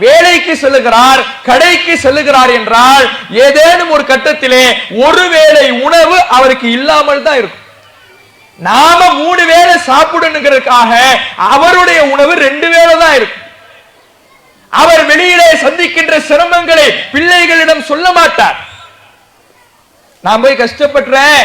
வேலைக்கு செல்லுகிறார், கடைக்கு செல்லுகிறார் என்றால் ஏதேனும் ஒரு கட்டத்திலே ஒருவேளை உணவு அவருக்கு இல்லாமல் தான் இருக்கும். நாம 3 வேளை சாப்பிடணுங்கிறதுக்காக அவருடைய உணவு 2 வேளை தான் இருக்கும். அவர் வெளியிலே சந்திக்கின்ற சிரமங்களை பிள்ளைகளிடம் சொல்ல மாட்டார். நான் போய் கஷ்டப்படுறேன்,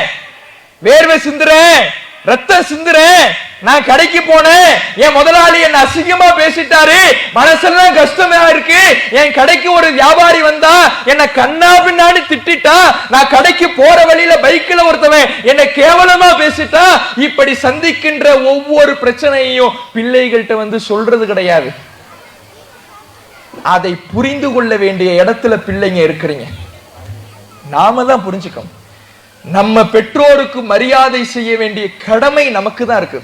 வேர்வை சிந்துறேன், ரத்தம் சிந்துறேன், நான் கடைக்கு போனேன், என் முதலாளி என்ன அசிங்கமா பேசிட்டாரு, மனசெல்லாம் கஷ்டமா இருக்கு, என் கடைக்கு ஒரு வியாபாரி வந்தா என்ன கண்ணா பின்னாடி திட்டா, நான் கடைக்கு போற வழியில பைக்கில் ஒருத்தவன் என்ன கேவலமா பேசிட்டா, இப்படி சந்திக்கின்ற ஒவ்வொரு பிரச்சனையையும் பிள்ளைகள்கிட்ட வந்து சொல்றது கிடையாது. அதை புரிந்து கொள்ள வேண்டிய இடத்துல பிள்ளைங்க இருக்கிறீங்க. நாம தான் புரிஞ்சுக்கணும். நம்ம பெற்றோருக்கு மரியாதை செய்ய வேண்டிய கடமை நமக்கு தான் இருக்கு.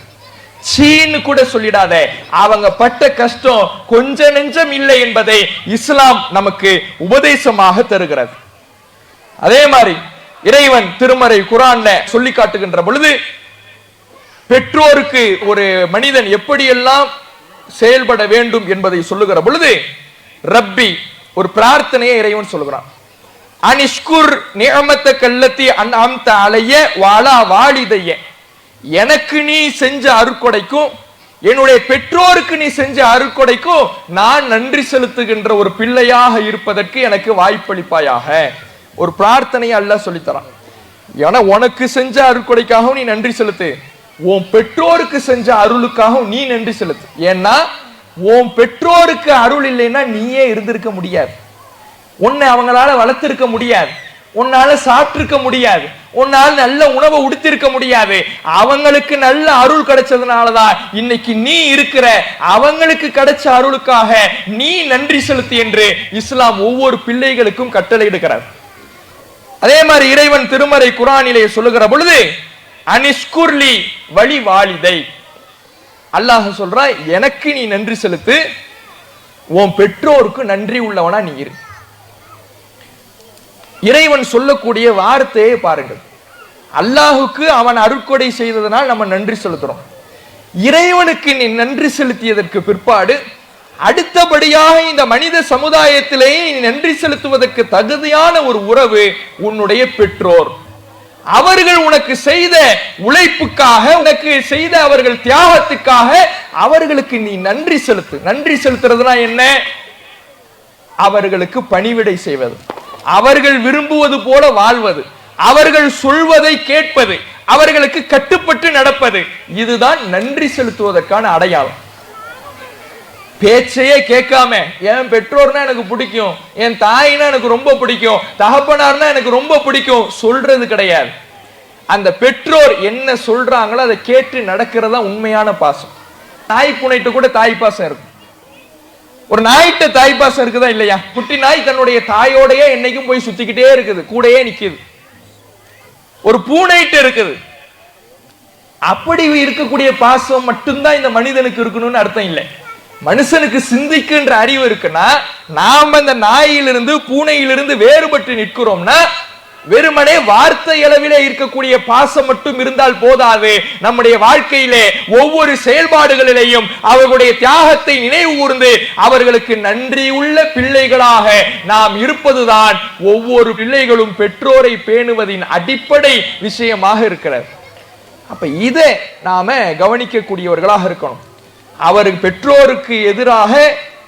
சீன்னு கூட சொல்லிடாத, அவங்க பட்ட கஷ்டம் கொஞ்ச நெஞ்சம் இல்லை என்பதை இஸ்லாம் நமக்கு உபதேசமாக தருகிறது. அதே மாதிரி இறைவன் திருமறை குர்ஆன்ல சொல்லி காட்டுகின்ற பொழுது பெற்றோருக்கு ஒரு மனிதன் எப்படியெல்லாம் செயல்பட வேண்டும் என்பதை சொல்லுகிற பொழுது ரப்பி ஒரு பிரார்த்தனையை இறைவன் சொல்லுகிறான். அனிஷ்குர் நிஅமத்தக அல்லதி அன்அம்த அலைய வஅலா வாலிதைய, எனக்கு நீ செஞ்ச அருட்கொடைக்கும் என்னுடைய பெற்றோருக்கு நீ செஞ்ச அருட்கொடைக்கும் நான் நன்றி செலுத்துகின்ற ஒரு பிள்ளையாக இருப்பதற்கு எனக்கு வாய்ப்பளிப்பாயாக. ஒரு பிரார்த்தனையை அல்லாஹ் சொல்லித்தரான். ஏன்னா உனக்கு செஞ்ச அருட்கொடைக்காகவும் நீ நன்றி செலுத்து, உன் பெற்றோருக்கு செஞ்ச அருளுக்காகவும் நீ நன்றி செலுத்து. ஏன்னா உன் பெற்றோருக்கு அருள் இல்லைன்னா நீயே இருந்திருக்க முடியாது, உன்னை அவங்களால வளர்த்திருக்க முடியாது, உன்னால சாப்பிட்டிருக்க முடியாது, உன்னால நல்ல உணவை உடுத்திருக்க முடியாது. அவங்களுக்கு நல்ல அருள் கிடைச்சதுனாலதான் இன்னைக்கு நீ இருக்கிற. அவங்களுக்கு கிடைச்ச அருளுக்காக நீ நன்றி செலுத்து என்று இஸ்லாம் ஒவ்வொரு பிள்ளைகளுக்கும் கட்டளையிடுகிறார். அதே மாதிரி இறைவன் திருமறை குர்ஆனிலே சொல்லுகிற பொழுது அனிஷ்குர்லி வலி வாலிதை, அல்லாஹ் சொல்றா எனக்கு நீ நன்றி செலுத்து, உன் பெற்றோருக்கு நன்றி உள்ளவனா நீ இரு. இறைவன் சொல்லக்கூடிய வார்த்தையை பாருங்கள். அல்லாஹுக்கு அவன் அருட்கொடை செய்ததனால் நம்ம நன்றி செலுத்துறோம். இறைவனுக்கு நீ நன்றி செலுத்தியதற்கு பிற்பாடு அடுத்தபடியாக இந்த மனித சமுதாயத்திலேயே நீ நன்றி செலுத்துவதற்கு தகுதியான ஒரு உறவு உன்னுடைய பெற்றோர். அவர்கள் உனக்கு செய்த உழைப்புக்காக, உனக்கு செய்த அவர்கள் தியாகத்துக்காக அவர்களுக்கு நீ நன்றி செலுத்து. நன்றி செலுத்துறதுனா என்ன? அவர்களுக்கு பணிவிடை செய்வது, அவர்கள் விரும்புவது போல வாழ்வது, அவர்கள் சொல்வதை கேட்பது, அவர்களுக்கு கட்டுப்பட்டு நடப்பது, இதுதான் நன்றி செலுத்துவதற்கான அடையாளம். பேச்சையே கேட்காம என் பெற்றோர்னா எனக்கு பிடிக்கும், என் தாயினா எனக்கு ரொம்ப பிடிக்கும், தகப்பனார்னா எனக்கு ரொம்ப பிடிக்கும் சொல்றது கிடையாது. அந்த பெற்றோர் என்ன சொல்றாங்களோ அதை கேட்டு நடக்கிறதா உண்மையான பாசம். நாய் பூனைட்டு கூட தாய் பாசம் இருக்கும். ஒரு நாய்கிட்ட தாய் பாசம் இருக்குதா இல்லையா? குட்டி நாய் தன்னுடைய தாயோடையே என்னைக்கும் போய் சுத்திக்கிட்டே இருக்குது, கூடயே நிக்குது. ஒரு பூனைட்டு இருக்குது. அப்படி இருக்கக்கூடிய பாசம் மட்டும்தான் இந்த மனிதனுக்கு இருக்கணும்னு அர்த்தம் இல்லை. மனுஷனுக்கு சிந்திக்கின்ற அறிவு இருக்குன்னா, நாம அந்த நாயிலிருந்து பூனையிலிருந்து வேறுபட்டு நிற்கிறோம்னா, வெறுமனே வார்த்தை அளவிலே இருக்கக்கூடிய பாசம் மட்டும் இருந்தால் போதாது. நம்முடைய வாழ்க்கையிலே ஒவ்வொரு செயல்பாடுகளிலேயும் அவர்களுடைய தியாகத்தை நினைவு கூர்ந்து அவர்களுக்கு நன்றியுள்ள பிள்ளைகளாக நாம் இருப்பதுதான் ஒவ்வொரு பிள்ளைகளும் பெற்றோரை பேணுவதின் அடிப்படை விஷயமாக இருக்கிறது. அப்ப இதை நாம கவனிக்கக்கூடியவர்களாக இருக்கணும். அவர் பெற்றோருக்கு எதிராக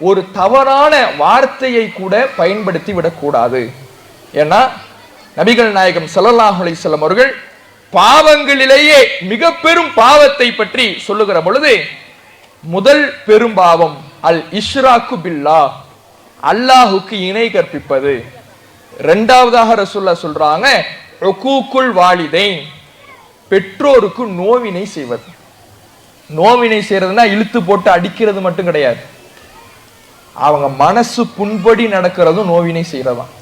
ஒரு தவறான வார்த்தையை கூட பயன்படுத்தி விடக்கூடாது. ஏன்னா நபிகள் நாயகம் ஸல்லல்லாஹு அலைஹி வஸல்லம் அவர்கள் பாவங்களிலேயே மிக பெரும் பாவத்தை பற்றி சொல்லுகிற பொழுது, முதல் பெரும் பாவம் அல் இஷ்ராக்கு பில்லாஹ், அல்லாஹுக்கு இணை கற்பிப்பது. இரண்டாவதாக ரசூலுல்லாஹ் சொல்றாங்க உகூக்குல் வாலிதைன், பெற்றோருக்கு நோவினை செய்வது. நோவினை செய்யறதுன்னா இழுத்து போட்டு அடிக்கிறது மட்டும் கிடையாது, அவங்க மனசு புண்படி நடக்கிறதும் நோவினை செய்யறதான்.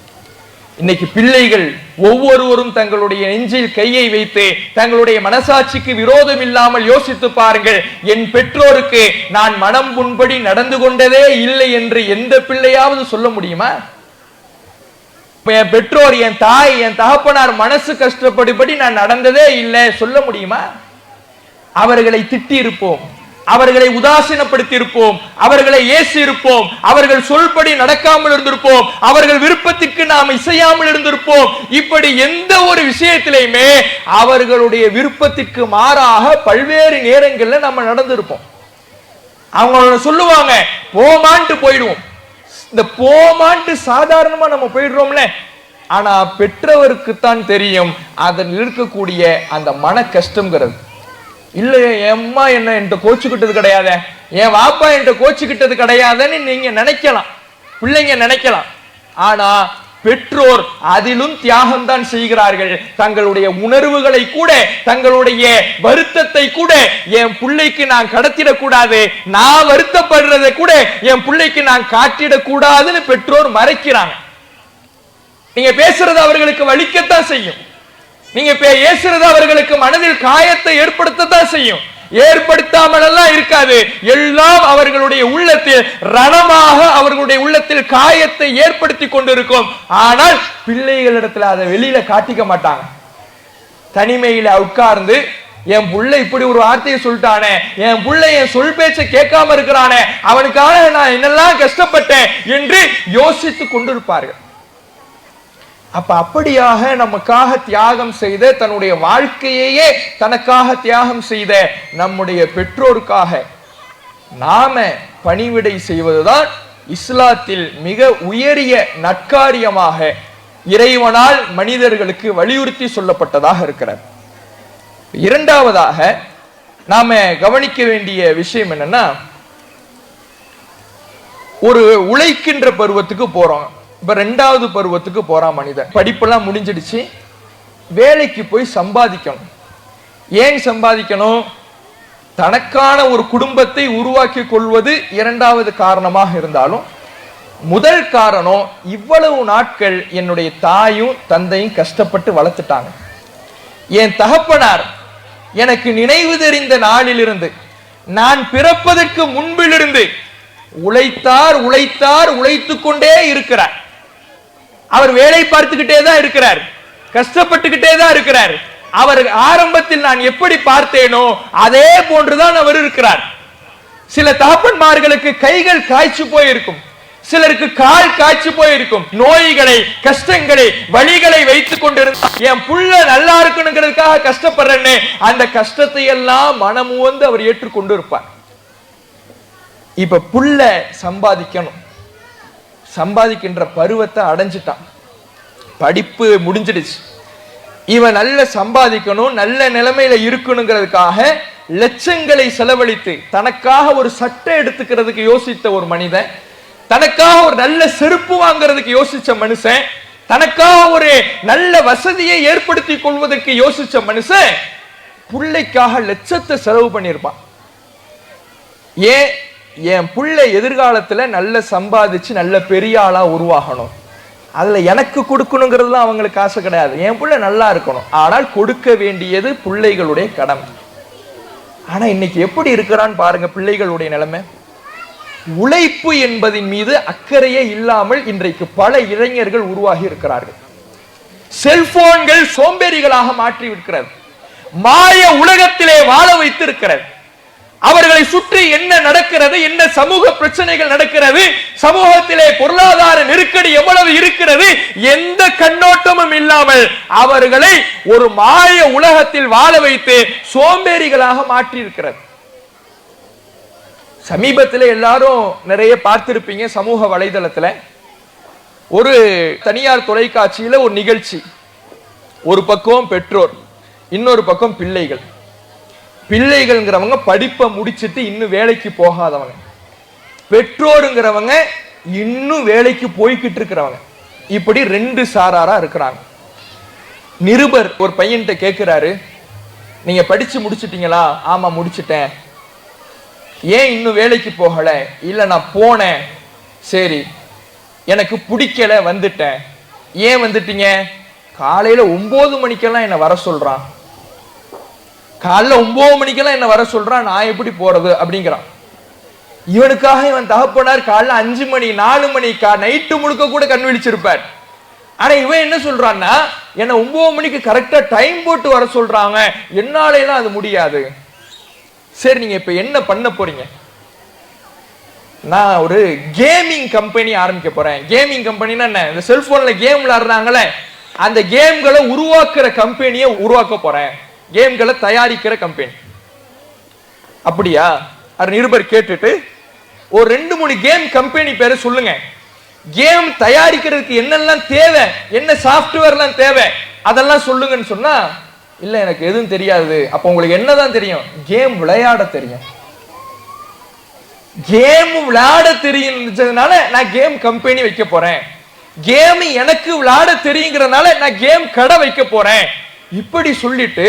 இன்னைக்கு பிள்ளைகள் ஒவ்வொருவரும் தங்களுடைய நெஞ்சில் கையை வைத்து தங்களுடைய மனசாட்சிக்கு விரோதம் இல்லாமல் யோசித்து பாருங்கள். என் பெற்றோருக்கு நான் மனம் புண்படி நடந்து கொண்டதே இல்லை என்று எந்த பிள்ளையாவது சொல்ல முடியுமா? என் பெற்றோர், என் தாய், என் தகப்பனார் மனசு கஷ்டப்படும்படி நான் நடந்ததே இல்லை சொல்ல முடியுமா? அவர்களை திட்டி இருப்போம், அவர்களை உதாசீனப்படுத்தி இருப்போம், அவர்களை ஏசி இருப்போம், அவர்கள் சொல்படி நடக்காமல் இருந்திருப்போம், அவர்கள் விருப்பத்திற்கு நாம் இசையாமல் இருந்திருப்போம். இப்படி எந்த ஒரு விஷயத்திலையுமே அவர்களுடைய விருப்பத்திற்கு மாறாக பல்வேறு நேரங்களில் நம்ம நடந்திருப்போம். அவங்க சொல்லுவாங்க போமான்ட்டு போயிடுவோம். இந்த போமான்ட்டு சாதாரணமா நம்ம போயிடுறோம்ல, ஆனா பெற்றவருக்குத்தான் தெரியும் அதில் இருக்கக்கூடிய அந்த மன கஷ்டம்ங்கிறது. இல்லையே என் அம்மா என்ன என்கிட்ட கோச்சுக்கிட்டது கிடையாது, என் வாப்பா என்கிட்ட கோச்சுக்கிட்டது கிடையாதுன்னு நீங்க நினைக்கலாம், பிள்ளைங்க நினைக்கலாம். ஆனா பெற்றோர் அதிலும் தியாகம் தான் செய்கிறார்கள். தங்களுடைய உணர்வுகளை கூட, தங்களுடைய வருத்தத்தை கூட என் பிள்ளைக்கு நான் கடத்திடக்கூடாது, நான் வருத்தப்படுறதை கூட என் பிள்ளைக்கு நான் காட்டிடக்கூடாதுன்னு பெற்றோர் மறைக்கிறாங்க. நீங்க பேசுறது அவர்களுக்கு வலிக்கத்தான் செய்யும், நீங்க பேசுறது அவர்களுக்கு மனதில் காயத்தை ஏற்படுத்தத்தான் செய்யும். ஏற்படுத்தாமல் எல்லாம் இருக்காது, எல்லாம் அவர்களுடைய உள்ளத்தில் ரணமாக அவர்களுடைய உள்ளத்தில் காயத்தை ஏற்படுத்தி கொண்டிருக்கும். ஆனால் பிள்ளைகளிடத்துல அதை வெளியில காட்டிக்க மாட்டாங்க. தனிமையில உட்கார்ந்து என் புள்ள இப்படி ஒரு வார்த்தையை சொல்லிட்டானே, என் புள்ள என் சொல் பேச்சை கேட்காம இருக்கிறானே, அவனுக்காக நான் என்னெல்லாம் கஷ்டப்பட்டேன் என்று யோசித்துக் கொண்டிருப்பார்கள். அப்ப அப்படியாக நமக்காக தியாகம் செய்த, தன்னுடைய வாழ்க்கையே தனக்காக தியாகம் செய்த நம்முடைய பெற்றோருக்காக நாம பணிவிடை செய்வதுதான் இஸ்லாத்தில் மிக உயரிய நற்காரியமாக இறைவனால் மனிதர்களுக்கு வலியுறுத்தி சொல்லப்பட்டதாக இருக்கிறது. இரண்டாவதாக நாம கவனிக்க வேண்டிய விஷயம் என்னன்னா, ஒரு உழைக்கின்ற பருவத்துக்கு போறோம். இப்ப ரெண்டாவது பருவத்துக்கு போறான் மனிதன். படிப்பெல்லாம் முடிஞ்சிடுச்சு, வேலைக்கு போய் சம்பாதிக்கணும். ஏன் சம்பாதிக்கணும்? தனக்கான ஒரு குடும்பத்தை உருவாக்கி கொள்வது இரண்டாவது காரணமாக இருந்தாலும், முதல் காரணம் இவ்வளவு நாட்கள் என்னுடைய தாயும் தந்தையும் கஷ்டப்பட்டு வளர்த்துட்டாங்க. என் தகப்பனார் எனக்கு நினைவு தெரிந்த நாளிலிருந்து, நான் பிறப்பதற்கு முன்பிலிருந்து உழைத்தார் உழைத்தார் உழைத்துக் கொண்டே இருக்கிறார். அவர் வேலை பார்த்துக்கிட்டே தான் இருக்கிறார், கஷ்டப்பட்டுக்கிட்டே தான் இருக்கிறார். அவர் ஆரம்பத்தில் நான் எப்படி பார்த்தேனோ அதே போன்றுதான் அவர் இருக்கிறார். சில தகப்பன்மார்களுக்கு கைகள் காய்ச்சி போயிருக்கும், சிலருக்கு கால் காய்ச்சி போயிருக்கும். நோய்களை, கஷ்டங்களை, வலிகளை வைத்துக் கொண்டிருந்தார். என் புள்ள நல்லா இருக்கணுங்கிறதுக்காக கஷ்டப்படுறேன்னு அந்த கஷ்டத்தை எல்லாம் மனமுவந்து அவர் ஏற்றுக்கொண்டு இருப்பார். இப்ப புள்ள சம்பாதிக்கணும், சம்பாதிக்கின்ற பருவத்தை அடைஞ்சிட்டான், படிப்பு முடிஞ்சிடுச்சு. இவன் நல்ல சம்பாதிக்கணும், நல்ல நிலைமையில இருக்கணுங்கிறதுக்காக லட்சங்களை செலவழித்து தனக்காக ஒரு சட்டை எடுத்துக்கிறதுக்கு யோசித்த ஒரு மனிதன், தனக்காக ஒரு நல்ல செருப்பு வாங்குறதுக்கு யோசிச்ச மனுஷன், தனக்காக ஒரு நல்ல வசதியை ஏற்படுத்தி கொள்வதற்கு யோசிச்ச மனுஷன் பிள்ளைக்காக லட்சத்தை செலவு பண்ணியிருப்பான். ஏன்? என் புள்ள எதிர்காலத்துல நல்ல சம்பாதிச்சு நல்ல பெரிய ஆளா உருவாகணும், அதுல எனக்கு கொடுக்கணுங்கிறதுலாம் அவங்களுக்கு ஆசை கிடையாது. என் பிள்ளை நல்லா இருக்கணும், ஆனால் கொடுக்க வேண்டியது பிள்ளைகளுடைய கடமை. ஆனா இன்னைக்கு எப்படி இருக்கிறான்னு பாருங்க பிள்ளைகளுடைய நிலைமை. உழைப்பு என்பதின் மீது அக்கறையே இல்லாமல் இன்றைக்கு பல இளைஞர்கள் உருவாகி இருக்கிறார்கள். செல்போன்கள் சோம்பேறிகளாக மாற்றி இருக்கிறது, மாய உலகத்திலே வாழ வைத்து இருக்கிறது. அவர்களை சுற்றி என்ன நடக்கிறது, என்ன சமூக பிரச்சனைகள் நடக்கிறது, சமூகத்திலே பொருளாதார நெருக்கடி எவ்வளவு இருக்கிறது, எந்த கண்ணோட்டமும் இல்லாமல் அவர்களை ஒரு மாய உலகத்தில் வாழ வைத்து சோம்பேறிகளாக மாற்றி இருக்கிறது. சமீபத்தில் எல்லாரும் நிறைய பார்த்திருப்பீங்க சமூக வலைதளத்துல, ஒரு தனியார் தொலைக்காட்சியில ஒரு நிகழ்ச்சி. ஒரு பக்கம் பெற்றோர், இன்னொரு பக்கம் பிள்ளைகள். பிள்ளைகள்ங்கிறவங்க படிப்பை முடிச்சிட்டு இன்னும் வேலைக்கு போகாதவங்க, பெற்றோருங்கிறவங்க இன்னும் வேலைக்கு போய்கிட்டு இருக்கிறவங்க. இப்படி ரெண்டு சாராரா இருக்கிறாங்க. நிருபர் ஒரு பையன்கிட்ட கேட்கிறாரு, நீங்க படிச்சு முடிச்சிட்டீங்களா? ஆமா முடிச்சிட்டேன். ஏன் இன்னும் வேலைக்கு போகல? இல்ல நான் போனேன், சரி எனக்கு பிடிக்கல வந்துட்டேன். ஏன் வந்துட்டீங்க? காலையில 9 மணிக்கெல்லாம் என்ன வர சொல்றான், காலைல 9 மணிக்கெல்லாம் என்ன வர சொல்றான், நான் எப்படி போறது அப்படிங்கிறான். இவனுக்காக இவன் தகப்பனார் காலைல 5 மணி 4 மணி நைட்டு முழுக்க கூட கண் விழிச்சிருப்பார். ஆனா இவன் என்ன சொல்றான்னா, என்ன 9 மணிக்கு கரெக்டா டைம் போட்டு வர சொல்றாங்க, என்னால எல்லாம் அது முடியாது. சரி நீங்க இப்ப என்ன பண்ண போறீங்க? நான் ஒரு கேமிங் கம்பெனி ஆரம்பிக்க போறேன். கேமிங் கம்பெனினா என்ன? இந்த செல்போன்ல கேம் விளையாடுறாங்களே, அந்த கேம்களை உருவாக்குற கம்பெனியை உருவாக்க போறேன், கேம்களை தயாரிக்கிற கம்பெனி. அப்படியா? நிருபர் கேட்டுட்டு ஒரு 2-3 கேம் கம்பெனி பேரை சொல்லுங்க, கேம் தயாரிக்கிறதுக்கு என்னெல்லாம் தேவை, என்ன சாஃப்ட்வேர்லாம் தேவை, அதெல்லாம் சொல்லுங்கன்னு சொன்னா, இல்ல எனக்கு எதுவும் தெரியாது. அப்ப உங்களுக்கு என்னதான் தெரியும்? கேம் விளையாட தெரியும். கேம் விளையாட தெரியும்னால நான் கேம் கம்பெனி வைக்க போறேன், கேம் எனக்கு விளையாட தெரியுங்கிறதுனால நான் கேம் கடை வைக்க போறேன். இப்படி சொல்லிட்டு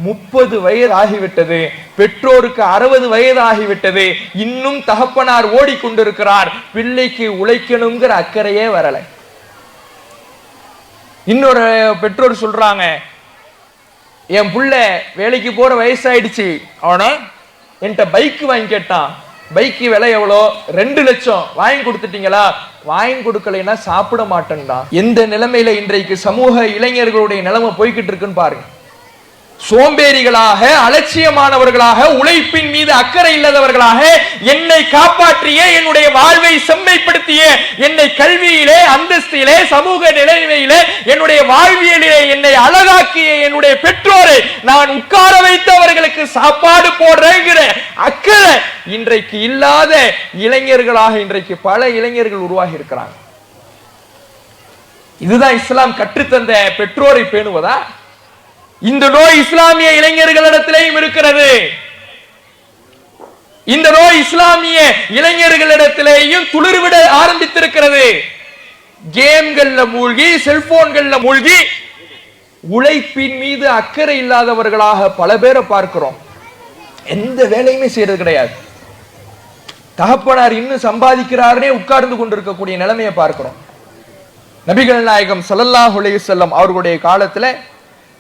30 வயது ஆகிவிட்டது, பெற்றோருக்கு 60 வயது ஆகிவிட்டது, இன்னும் தகப்பனார் ஓடிக்கொண்டிருக்கிறார், பிள்ளைக்கு உழைக்கணுங்கிற அக்கறையே வரல. இன்னொரு பெற்றோர் சொல்றாங்க, என் புள்ள வேலைக்கு போற வயசாயிடுச்சு, அவன என்கிட்ட பைக் வாங்கி கேட்டான், பைக்கு விலை எவ்வளோ? 2 லட்சம். வாங்கி கொடுத்துட்டீங்களா? வாங்கி கொடுக்கலைன்னா சாப்பிட மாட்டேன்டா. எந்த நிலைமையில இன்றைக்கு சமூக இளைஞர்களுடைய நிலைமை போய்கிட்டு இருக்குன்னு பாருங்க. சோம்பேறிகளாக, அலட்சியமானவர்களாக, உழைப்பின் மீது அக்கறை இல்லாதவர்களாக, என்னை காப்பாற்றிய, என்னுடைய வாழ்வை செம்மைப்படுத்திய, என்னை கல்வியிலே, அந்தஸ்திலே, சமூக நிலைமையிலே, என்னுடைய வாழ்வியலிலே என்னை அழகாக்கிய என்னுடைய பெற்றோரை நான் உட்கார வைத்தவர்களுக்கு சாப்பாடு போடுறேங்கிற அக்கறை இன்றைக்கு இல்லாத இளைஞர்களாக இன்றைக்கு பல இளைஞர்கள் உருவாகி இருக்கிறாங்க. இதுதான் இஸ்லாம் கற்றுத்தந்த பெற்றோரை பேணுவதா? இந்த நோய் இஸ்லாமிய இளைஞர்களிடத்திலேயும் இருக்கிறது. இந்த நோய் இஸ்லாமிய இளைஞர்களிடத்திலேயும் துளிர்விட ஆரம்பித்திருக்கிறது. கேம்கள்ல மூழ்கி, செல்போன்கள்ல மூழ்கி, உழைப்பின் மீது அக்கறை இல்லாதவர்களாக பல பேரை பார்க்கிறோம். எந்த வேலையுமே செய்யறது கிடையாது. தகப்பனார் இன்னும் சம்பாதிக்கிறாரே உட்கார்ந்து கொண்டிருக்கக்கூடிய நிலைமையை பார்க்கிறோம். நபிகள் நாயகம் ஸல்லல்லாஹு அலைஹி வஸல்லம் அவர்களுடைய காலத்துல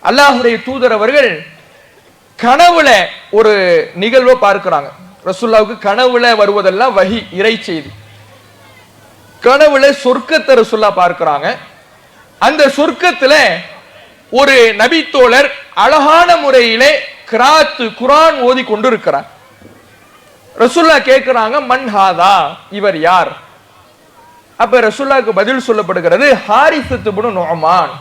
அல்லாஹ்வுடைய தூதர் அவர்கள் கனவுல ஒரு நிகழ்வை பார்க்கிறாங்க. ரசூலுல்லாஹ்வுக்கு கனவுல வருவதெல்லாம் வஹி, இறை செய்தி. கனவுல சொர்க்கத்தை ரசூலுல்லாஹ் பார்க்கிறாங்க. அந்த சொர்க்கத்துல ஒரு நபி தோழர் அழகான முறையிலே கிராத் குர்ஆன் ஓதி கொண்டிருக்கிறார். ரசூலுல்லாஹ் கேட்கிறாங்க, மன் ஹாதா, இவர் யார்? அப்ப ரசூலுல்லாஹ்வுக்கு பதில் சொல்லப்படுகிறது, ஹாரிஸத் இப்னு நுஅமான்,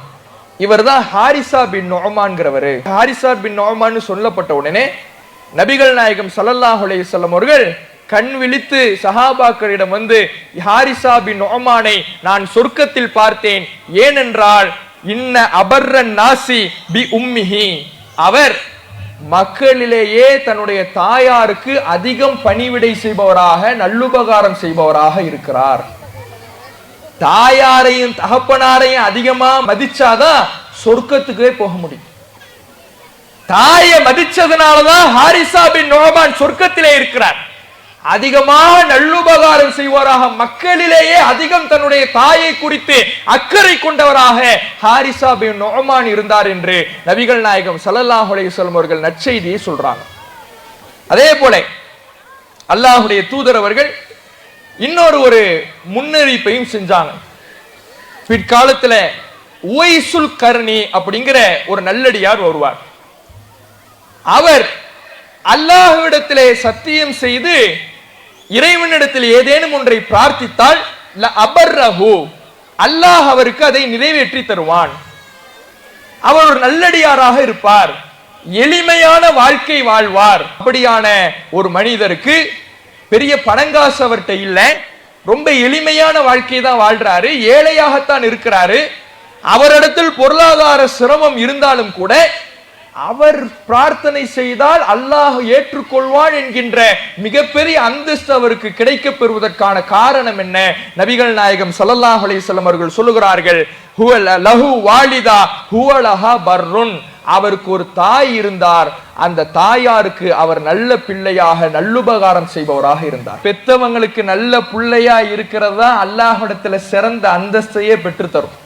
இவர்தான் ஹாரிசா பின் நுஅமான்கிறவர். ஹாரிசா பின் நுஅமான் சொல்லப்பட்ட உடனே நபிகள் நாயகம் ஸல்லல்லாஹு அலைஹி வஸல்லம் அவர்கள் கண் விழித்து சஹாபாக்களிடம் வந்து, ஹாரிசா பின் நுஅமானை நான் சொர்க்கத்தில் பார்த்தேன், ஏனென்றால் இன்ன அபர்ரன் நாசி பி உம்மிஹி, அவர் மக்களிலேயே தன்னுடைய தாயாருக்கு அதிகம் பணிவிடை செய்பவராக, நல்லுபகாரம் செய்பவராக இருக்கிறார். தாயாரையும் தகப்பனாரையும் அதிகமா மதிச்சாதான் சொர்க்கத்துக்கே போக முடியும். தாயை மதிச்சதுனாலதான் ஹாரிசா பின் நுஅமான் சொர்க்கத்திலே இருக்கிறார். அதிகமாக நல்லுபகாரம் செய்வாராக, மக்களிலேயே அதிகம் தன்னுடைய தாயை குறித்து அக்கறை கொண்டவராக ஹாரிசா பின் நுஅமான் இருந்தார் என்று நபிகள் நாயகம் ஸல்லல்லாஹு அலைஹி வஸல்லம் அவர்கள் நற்செய்தியை சொல்றாங்க. அதே போல அல்லாஹ்வுடைய தூதர் அவர்கள் இன்னொரு முன்னறிவிப்பையும் செஞ்சாங்க. பிற்காலத்துல உவைசுல் கர்னி அப்படிங்கிற ஒரு நல்லடியார் வருவார். அவர் அல்லாஹ்விடத்திலே சத்தியம் செய்து இறைவனிடத்தில் ஏதேனும் ஒன்றை பிரார்த்தித்தால் அல்லாஹ் அவருக்கு அதை நிறைவேற்றி தருவான். அவர் ஒரு நல்லடியாராக இருப்பார், எளிமையான வாழ்க்கை வாழ்வார். அப்படியான ஒரு மனிதருக்கு பெரிய பணங்காசு அவர்கிட்ட இல்ல, ரொம்ப எளிமையான வாழ்க்கை தான் வாழ்றாரு, ஏழையாகத்தான் இருக்கிறாரு. அவரிடத்தில் பொருளாதார சிரமம் இருந்தாலும் கூட அவர் பிரார்த்தனை செய்தால் அல்லாஹ் ஏற்றுக்கொள்வான் என்கின்ற மிகப்பெரிய அந்தஸ்து அவருக்கு கிடைக்க பெறுவதற்கான காரணம் என்ன? நபிகள் நாயகம் ஸல்லல்லாஹு அலைஹி வஸல்லம் அவர்கள் சொல்லுகிறார்கள், லஹு வாலிதா ஹுவலஹா பர்ருன். அவருக்கு ஒரு தாய் இருந்தார், அந்த தாயாருக்கு அவர் நல்ல பிள்ளையாக நல்லுபகாரம் செய்பவராக இருந்தார். பெத்தவங்களுக்கு நல்ல பிள்ளையா இருக்கிறதா அல்லாஹ்விடத்துல சிறந்த அந்தஸ்தையே பெற்று தரும்.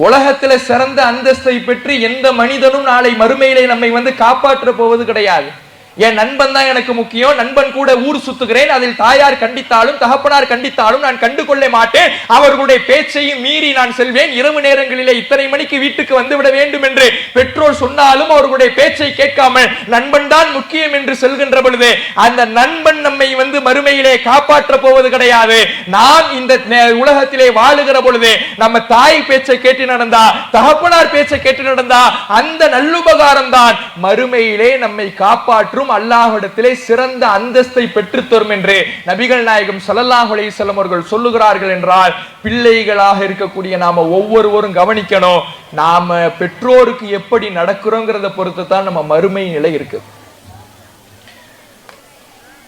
உலகத்துல சிறந்த அந்தஸ்தை பெற்று எந்த மனிதனும் நாளை மறுமையிலே நம்மை காப்பாற்ற போவது கிடையாது. என் நண்பன் தான் எனக்கு முக்கியம், நண்பன் கூட ஊர் சுத்துகிறேன், அதில் தாயார் கண்டித்தாலும் தகப்பனார் கண்டித்தாலும் நான் கண்டு கொள்ள மாட்டேன், அவர்களுடைய பேச்சையும் மீறி நான் செல்வேன், இரவு நேரங்களிலே இத்தனை மணிக்கு வீட்டுக்கு வந்துவிட வேண்டும் என்று பெற்றோர் சொன்னாலும் அவர்களுடைய பேச்சை கேட்காமல் நண்பன் தான் முக்கியம் என்று செல்கின்ற பொழுது அந்த நண்பன் நம்மை மறுமையிலே காப்பாற்ற போவது கிடையாது. நாம் இந்த உலகத்திலே வாழுகிற பொழுது நம்ம தாய் பேச்சை கேட்டு நடந்தா, தகப்பனார் பேச்சை கேட்டு நடந்தா, அந்த நல்லுபகாரம் தான் மறுமையிலே நம்மை காப்பாற்றும், அல்லாஹ்விடத்திலே சிறந்த அந்தஸ்தை பெற்றுத் தரும் என்று நபிகள் நாயகம் ஸல்லல்லாஹு அலைஹி வஸல்லம் அவர்கள் சொல்லுகிறார்கள். என்றால் பிள்ளைகளாக இருக்கக்கூடிய நாம ஒவ்வொருவரும் கவனிக்கணும், நாம பெற்றோருக்கு எப்படி நடக்கிறோங்கிறத பொறுத்து தான் நம்ம மறுமை நிலை இருக்கு.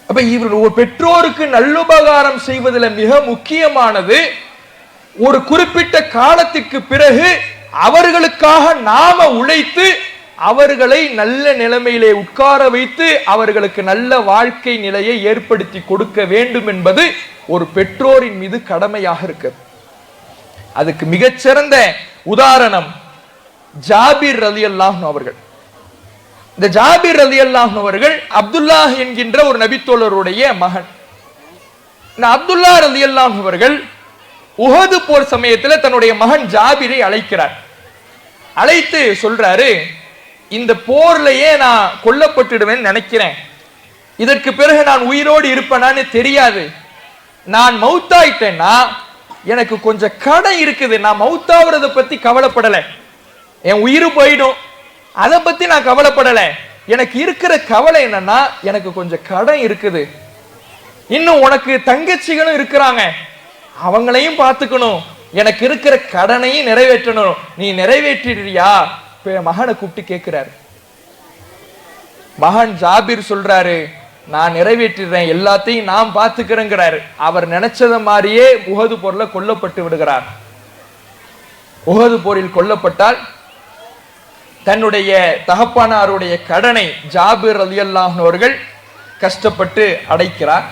அப்ப இவர் பெற்றோருக்கு நல்லுபகாரம் செய்வதில் மிக முக்கியமானது, ஒரு குறிப்பிட்ட காலத்திற்கு பிறகு அவர்களுக்காக நாம உழைத்து அவர்களை நல்ல நிலைமையிலே உட்கார வைத்து அவர்களுக்கு நல்ல வாழ்க்கை நிலையை ஏற்படுத்தி கொடுக்க வேண்டும் என்பது ஒரு பெற்றோரின் மீது கடமையாக இருக்கு. அதுக்கு மிகச்சிறந்த உதாரணம் ஜாபிர் ரலியல்லாஹு அவர்கள். இந்த ஜாபிர் ரலியல்லாஹு அவர்கள் அப்துல்லாஹ் என்கின்ற ஒரு நபித்தோழருடைய மகன். இந்த அப்துல்லா ரலியல்லாஹு அவர்கள் உஹது போர் சமயத்தில் தன்னுடைய மகன் ஜாபிரை அழைக்கிறார். அழைத்து சொல்றாரு, இந்த போர்லயே நான் கொல்லப்பட்டுடுவேன் நினைக்கிறேன், இதற்கு பிறகு நான் உயிரோடு இருப்பேனான்னு தெரியாது, நான் மௌத்தாயிட்டேன்னா எனக்கு கொஞ்சம் கடன் இருக்குது, நான் மௌத்தாவதை பத்தி கவலைப்படல, என் உயிர் போயிடும் அதை பத்தி நான் கவலைப்படல, எனக்கு இருக்கிற கவலை என்னன்னா எனக்கு கொஞ்சம் கடன் இருக்குது, இன்னும் உனக்கு தங்கச்சிகளும் இருக்கிறாங்க, அவங்களையும் பார்த்துக்கணும், எனக்கு இருக்கிற கடனையும் நிறைவேற்றணும், நீ நிறைவேற்றிடுறியா? மகனை கூப்பிட்டு கேட்கிறாரு. மகன் ஜாபிர் சொல்றாரு, நான் நிறைவேற்றுறேன், எல்லாத்தையும் நான் பார்த்துக்கிறேங்கிறாரு. அவர் நினைச்சத மாதிரியே உஹது போர்ல கொல்லப்பட்டு விடுகிறார். உஹது போரில் கொல்லப்பட்டால் தன்னுடைய தகப்பனாருடைய கடனை ஜாபிர் ரலியல்லாஹு அவர்கள் கஷ்டப்பட்டு அடைக்கிறார்.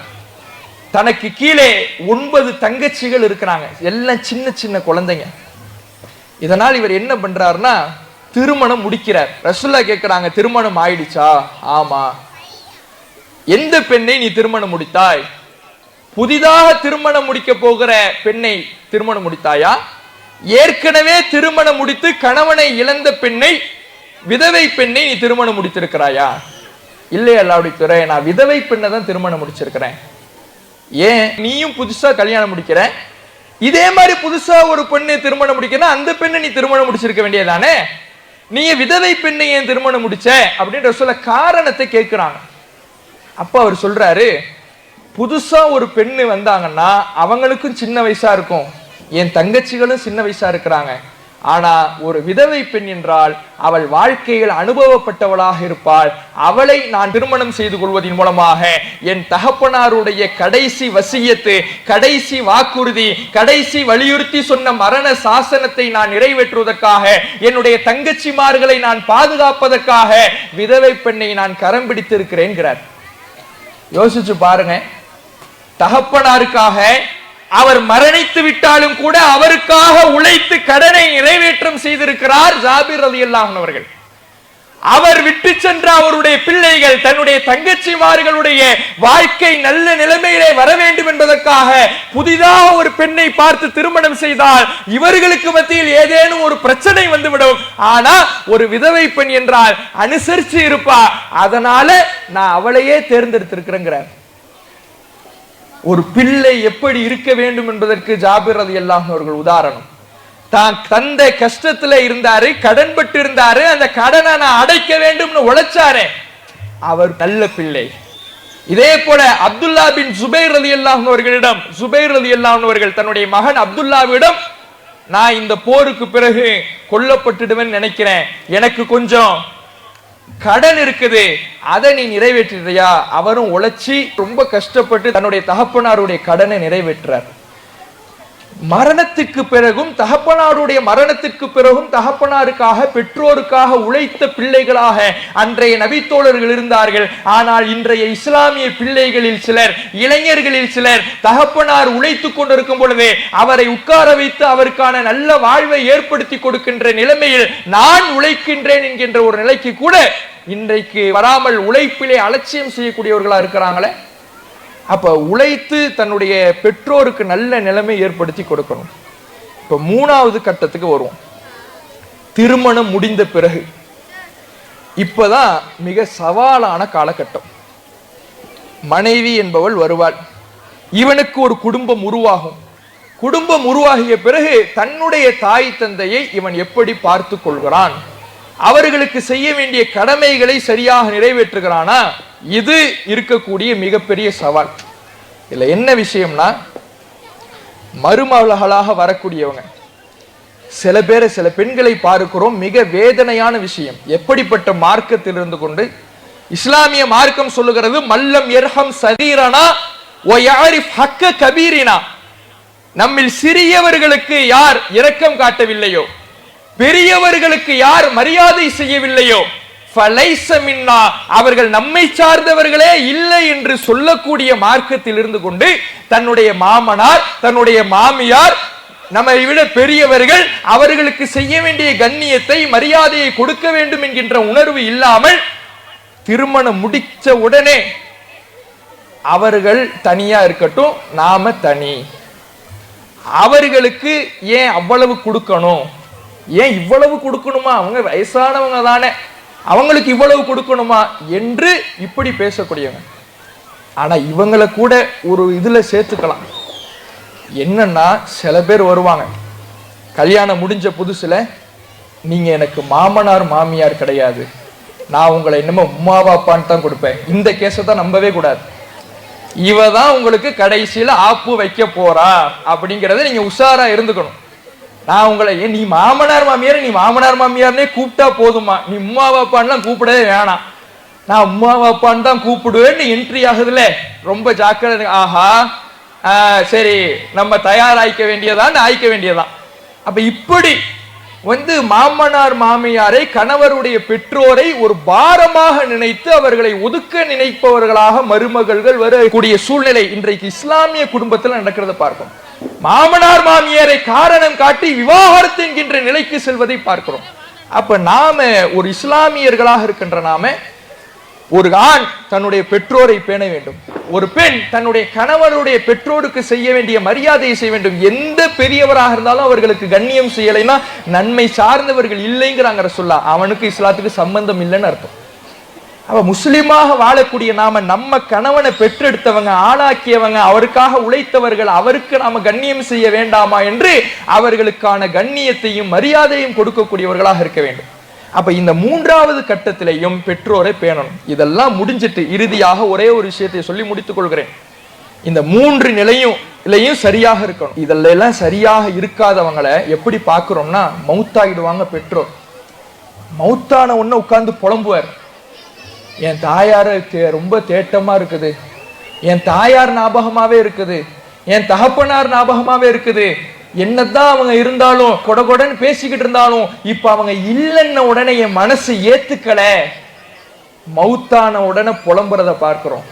தனக்கு கீழே 9 தங்கச்சிகள் இருக்கிறாங்க, எல்லாம் சின்ன சின்ன குழந்தைங்க. இதனால் இவர் என்ன பண்றாருன்னா திருமணம் முடிக்கிறார். ரசூலுல்லாஹ் கேட்கிறாங்க, திருமணம் ஆயிடுச்சா? ஆமா. எந்த பெண்ணை நீ திருமணம் முடித்தாய்? புதிதாக திருமணம் முடிக்க போகிற பெண்ணை திருமணம் முடித்தாயா? ஏற்கனவே திருமணம் முடித்து கணவனை இழந்த பெண்ணை, விதவை பெண்ணை நீ திருமணம் முடித்திருக்கிறாயா? இல்லை அல்லாஹ்வுடைய தூதரே, நான் விதவை பெண்ணை தான் திருமணம் முடிச்சிருக்கிறேன். ஏன் நீயும் புதுசா கல்யாணம் முடிக்கிற, இதே மாதிரி புதுசா ஒரு பெண்ணை திருமணம் முடிக்கணும், அந்த பெண்ணை நீ திருமணம் முடிச்சிருக்க வேண்டியதானே, நீ விதவை பெண்ணை ஏன் திருமணம் முடிச்ச அப்படின்ற சொல்ல காரணத்தை கேட்கிறாங்க. அப்ப அவர் சொல்றாரு, புதுசா ஒரு பெண்ணு வந்தாங்கன்னா அவங்களுக்கும் சின்ன வயசா இருக்கும், என் தங்கச்சிகளும் சின்ன வயசா இருக்கிறாங்க, ஆனா ஒரு விதவை பெண் என்றால் அவள் வாழ்க்கையில் அனுபவப்பட்டவளாக இருப்பாள், அவளை நான் திருமணம் செய்து கொள்வதன் மூலமாக என் தகப்பனாருடைய கடைசி வசியத்து, கடைசி வாக்குறுதி, கடைசி வலியுறுத்தி சொன்ன மரண சாசனத்தை நான் நிறைவேற்றுவதற்காக, என்னுடைய தங்கச்சிமார்களை நான் பாதுகாப்பதற்காக விதவை பெண்ணை நான் கரம் பிடித்திருக்கிறேன்கிறார். யோசிச்சு பாருங்க, தகப்பனாருக்காக அவர் மரணித்து விட்டாலும் கூட அவருக்காக உழைத்து கடனை நிறைவேற்றம் செய்திருக்கிறார் ஜாபிர் ரலியல்லாஹு அன்ஹு அவர்கள். அவர் விட்டு சென்ற அவருடைய பிள்ளைகள் தன்னுடைய தங்கச்சிமார்களுடைய வாழ்க்கை நல்ல நிலைமையிலே வர வேண்டும் என்பதற்காக புதிதாக ஒரு பெண்ணை பார்த்து திருமணம் செய்தால் இவர்களுக்கு மத்தியில் ஏதேனும் ஒரு பிரச்சனை வந்துவிடும். ஆனா ஒரு விதவை பெண் என்றால் அனுசரிச்சு இருப்பா, அதனால நான் அவளையே தேர்ந்தெடுத்திருக்கிறேங்கிறார். ஒரு பிள்ளை எப்படி இருக்க வேண்டும் என்பதற்கு ஜாபிர் ரலியல்லாஹு அன்ஹு அவர்கள் உதாரணம். தான் தந்த கஷ்டத்துல இருந்தாரு, கடன் பட்டு இருந்தாரு, அந்த கடனை நான் அடைக்க வேண்டும்னு உழைச்சாரு, அவர் நல்ல பிள்ளை. இதே போல அப்துல்லா பின் ஜுபைர் ரலியல்லாஹு அன்ஹு அவர்களிடம் ஜுபைர் ரலியல்லாஹு அன்ஹு அவர்கள் தன்னுடைய மகன் அப்துல்லாவிடம், நான் இந்த போருக்கு பிறகு கொல்லப்பட்டுடுவேன் நினைக்கிறேன், எனக்கு கொஞ்சம் கடன் இருக்குது, அதை நீ நிறைவேற்றியா? அவரும் உழைச்சி ரொம்ப கஷ்டப்பட்டு தன்னுடைய தகப்பனாருடைய கடனை நிறைவேற்றார். மரணத்துக்கு பிறகும் தகப்பனாருடைய மரணத்துக்கு பிறகும் தகப்பனாருக்காக பெற்றோருக்காக உழைத்த பிள்ளைகளாக அன்றைய நபித்தோழர்கள் இருந்தார்கள். ஆனால் இன்றைய இஸ்லாமிய பிள்ளைகளில் சிலர், இளைஞர்களில் சிலர் தகப்பனார் உழைத்துக் கொண்டிருக்கும் பொழுது அவரை உட்கார வைத்து அவருக்கான நல்ல வாழ்வை ஏற்படுத்தி கொடுக்கின்ற நிலைமையில் நான் உழைக்கின்றேன் என்கின்ற ஒரு நிலைக்கு கூட இன்றைக்கு வராமல் உழைப்பிலே அலட்சியம் செய்யக்கூடியவர்களா இருக்கிறாங்களே. அப்ப உழைத்து தன்னுடைய பெற்றோருக்கு நல்ல நிலைமை ஏற்படுத்தி கொடுக்கணும். இப்ப மூணாவது கட்டத்துக்கு வருவோம். திருமணம் முடிந்த பிறகு இப்பதான் மிக சவாலான காலகட்டம். மனைவி என்பவள் வருவாள், இவனுக்கு ஒரு குடும்பம் உருவாகும். குடும்பம் உருவாகிய பிறகு தன்னுடைய தாய் தந்தையை இவன் எப்படி பார்த்து கொள்கிறான், அவர்களுக்கு செய்ய வேண்டிய கடமைகளை சரியாக நிறைவேற்றுகிறானா, இது இருக்கக்கூடிய மிகப்பெரிய சவால். இதுல என்ன விஷயம்னா, மருமகளாக வரக்கூடியவங்க சில பேரை, சில பெண்களை பார்க்கிறோம், மிக வேதனையான விஷயம். எப்படிப்பட்ட மார்க்கத்தில் இருந்து கொண்டு இஸ்லாமிய மார்க்கம் சொல்லுகிறது, மல்லம் யர்ஹம் சகீரனா வ யஅரிஃப் ஹக்க கபீரினா, நம்மில் சிறியவர்களுக்கு யார் இரக்கம் காட்டவில்லையோ, பெரியவர்களுக்கு யார் மரியாதை செய்யவில்லையோ, அவர்கள் நம்மை சார்ந்தவர்களே இல்லை என்று சொல்லக்கூடிய மார்க்கத்தில் இருந்து கொண்டு தன்னுடைய மாமனார், தன்னுடைய மாமியார், நம்மை விட பெரியவர்கள், அவர்களுக்கு செய்ய வேண்டிய கண்ணியத்தை மரியாதையை கொடுக்க வேண்டும் என்கின்ற உணர்வு இல்லாமல் திருமணம் முடிச்ச உடனே அவர்கள் தனியா இருக்கட்டும், நாம தனி, அவர்களுக்கு ஏன் அவ்வளவு கொடுக்கணும், ஏன் இவ்வளவு கொடுக்கணுமா, அவங்க வயசானவங்க தானே, அவங்களுக்கு இவ்வளவு கொடுக்கணுமா என்று இப்படி பேசக்கூடியவங்க. ஆனா இவங்களை கூட ஒரு இதுல சேர்த்துக்கலாம். என்னன்னா, சில பேர் வருவாங்க கல்யாணம் முடிஞ்ச புதுசுல, நீங்க எனக்கு மாமனார் மாமியார் கிடையாது, நான் உங்களை என்னமோ உமாவாப்பான்னு தான் கொடுப்பேன். இந்த கேஸை தான் நம்பவே கூடாது. இவ தான் உங்களுக்கு கடைசியில ஆப்பு வைக்க போறா அப்படிங்கறத நீங்க உஷாரா இருந்துக்கணும். நான் உங்களை நீ மாமனார் மாமியார், நீ மாமனார் மாமியார்னே கூப்பிட்டா போதுமா, நீ உம்மா வாப்பான்லாம் கூப்பிடவே வேணாம், நான் உம்மா வாப்பான்னு தான் கூப்பிடுவேன்னு என்ட்ரி ஆகுதுல, ரொம்ப ஜாக்கிரதை. ஆஹா, சரி, நம்ம தயாராய்க்க வேண்டியதான், ஆய்க்க வேண்டியதான். அப்ப இப்படி மாமனார் மாமியாரை, கணவருடைய பெற்றோரை ஒரு பாரமாக நினைத்து அவர்களை ஒதுக்க நினைப்பவர்களாக மருமகள்கள் வரக்கூடிய சூழ்நிலை இன்றைக்கு இஸ்லாமிய குடும்பத்தில் நடக்கிறத பார்க்கும். மாமனார் மாமியாரை காரணம் காட்டி விவாகரத்து என்கின்ற நிலைக்கு செல்வதை பார்க்கிறோம். அப்ப நாம ஒரு இஸ்லாமியர்களாக இருக்கின்ற நாம, ஒரு ஆண் தன்னுடைய பெற்றோரை பேண வேண்டும், ஒரு பெண் தன்னுடைய கணவருடைய பெற்றோருக்கு செய்ய வேண்டிய மரியாதையை செய்ய வேண்டும். எந்த பெரியவராக இருந்தாலும் அவர்களுக்கு கண்ணியம் செய்யலைன்னா நன்மை சார்ந்தவர்கள் இல்லைங்கிறாங்க ரசூலுல்லாஹ். அவனுக்கு இஸ்லாத்துக்கு சம்பந்தம் இல்லைன்னு அர்த்தம். அப்ப முஸ்லிமாக வாழக்கூடிய நாம, நம்ம கணவனை பெற்றெடுத்தவங்க, ஆளாக்கியவங்க, அவருக்காக உழைத்தவர்கள், அவருக்கு நாம கண்ணியம் செய்ய வேண்டாமா என்று அவர்களுக்கான கண்ணியத்தையும் மரியாதையும் கொடுக்கக்கூடியவர்களாக இருக்க வேண்டும். அப்ப இந்த மூன்றாவது கட்டத்திலையும் பெற்றோரை பேணணும். இதெல்லாம் முடிஞ்சிட்டு இறுதியாக ஒரே ஒரு விஷயத்தை சொல்லி முடித்துக் கொள்கிறேன். இந்த மூன்று நிலையும் சரியாக இருக்கணும். இதெல்லாம் சரியாக இருக்காதவங்களை எப்படி பார்க்கிறோம்னா, மௌத்தாகிடுவாங்க பெற்றோர். மௌத்தான ஒண்ணு உட்கார்ந்து புலம்புவார், என் தாயார் ரொம்ப தேட்டமா இருக்குது, என் தாயார் ஞாபகமாவே இருக்குது, என் தகப்பனார் ஞாபகமாவே இருக்குது, என்னதான் அவங்க இருந்தாலும் கொடகொடன்னு பேசிக்கிட்டு இருந்தாலும் இப்ப அவங்க இல்லைன்ன உடனே என் மனசு ஏத்துக்கல. மௌத்தான உடனே புலம்புறத பார்க்கிறோம்.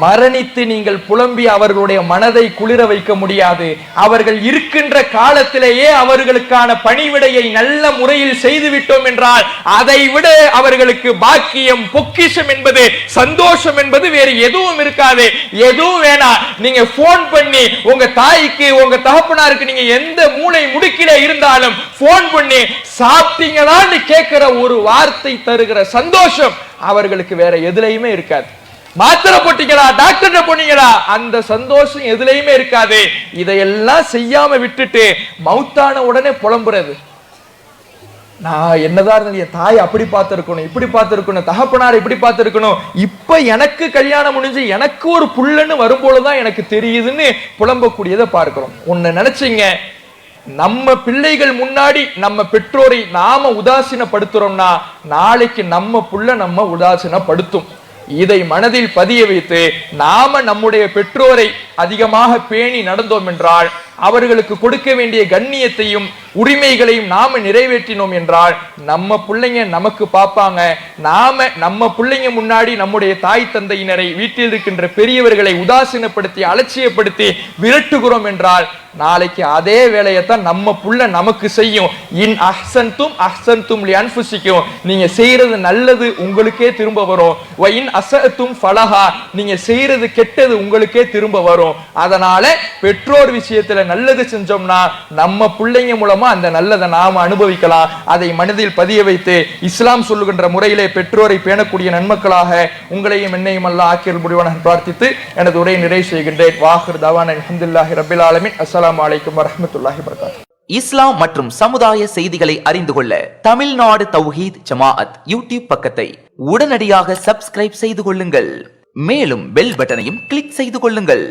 மரணித்து நீங்கள் புலம்பி அவர்களுடைய மனதை குளிர வைக்க முடியாது. அவர்கள் இருக்கின்ற காலத்திலேயே அவர்களுக்கான பணிவிடையை நல்ல முறையில் செய்துவிட்டோம் என்றால் அதை விட அவர்களுக்கு பாக்கியம், பொக்கிஷம் என்பது, சந்தோஷம் என்பது வேறு எதுவும் இருக்காது. எதுவும் வேணாம், நீங்க போன் பண்ணி உங்க தாய்க்கு, உங்க தகப்பனாருக்கு, நீங்க எந்த மூளை முடுக்கில இருந்தாலும் போன் பண்ணி சாப்பிட்டீங்களான்னு கேட்கிற ஒரு வார்த்தை தருகிற சந்தோஷம் அவர்களுக்கு வேற எதுலையுமே இருக்காது. மாத்திரை போட்டீங்களா, டாக்டர் போனீங்களா, அந்த சந்தோஷம் எதுலையுமே இருக்காது. இதையெல்லாம் செய்யாம விட்டுட்டு மௌத்தான உடனே புலம்புறது. நான் என்னதான் என் தாய் அப்படி பார்த்திருக்கணும், இப்படி பார்த்திருக்கணும், தகப்பனார் இப்படி பார்த்திருக்கணும், இப்ப எனக்கு கல்யாணம் முடிஞ்சு எனக்கு ஒரு புள்ளன்னு வரும்போதுதான் எனக்கு தெரியுதுன்னு புலம்பக்கூடியதை பார்க்கிறோம். ஒன்னு நினைச்சீங்க, நம்ம பிள்ளைகள் முன்னாடி நம்ம பெற்றோரை நாம உதாசீனப்படுத்துறோம்னா நாளைக்கு நம்ம புள்ள நம்ம உதாசீனப்படுத்தும். இதை மனதில் பதிய வைத்து நாம நம்முடைய பெற்றோரை அதிகமாக பேணி நடந்தோம் என்றால், அவர்களுக்கு கொடுக்க வேண்டிய கண்ணியத்தையும் உரிமைகளையும் நாம நிறைவேற்றினோம் என்றால் நம்ம பிள்ளைங்க நமக்கு பார்ப்பாங்க. நாம நம்ம பிள்ளைங்க முன்னாடி நம்முடைய தாய் தந்தையினரை, வீட்டில் இருக்கின்ற பெரியவர்களை உதாசீனப்படுத்தி அலட்சியப்படுத்தி விரட்டுகிறோம் என்றால் நாளைக்கு அதே வேலையைத்தான் நம்ம புள்ள நமக்கு செய்யும். இன் அஹ்சன்தும் அஹ்சன்தும் லிஅன்ஃபுசிக்கும், நீங்க செய்யறது நல்லது உங்களுக்கே திரும்ப வரும். வ இன் அஸஅதும் ஃபலஹா, நீங்க செய்யறது கெட்டது உங்களுக்கே திரும்ப வரும். அதனால பெற்றோர் விஷயத்துல நல்லது செஞ்சோம்னா நம்ம பிள்ளைங்க மூலமா அந்த நல்லதை நாம அனுபவிக்கலாம். அதை மனதில் பதிய வைத்து இஸ்லாம் சொல்லுகின்ற முறையிலே பெற்றோரை பேணக்கூடிய நன்மக்களாக உங்களையும் என்னையும் அல்லாஹ் ஆக்கியல் முடிவான பிரார்த்தித்து எனது உரையை நிறைவு செய்கின்றேன். வாஹிர் தவானா அல்ஹம்துலில்லாஹி ரப்பில் ஆலமீன். அஸ்ஸலாமு அலைக்கும் வரஹ்மத்துல்லாஹி வபரகாத்துஹு. இஸ்லாம் மற்றும் சமுதாய செய்திகளை அறிந்து கொள்ள தமிழ்நாடு தௌஹீத் ஜமாஅத் யூடியூப் பக்கத்தை உடனடியாக சப்ஸ்கிரைப் செய்து கொள்ளுங்கள். மேலும் பெல் பட்டனையும் கிளிக் செய்து கொள்ளுங்கள்.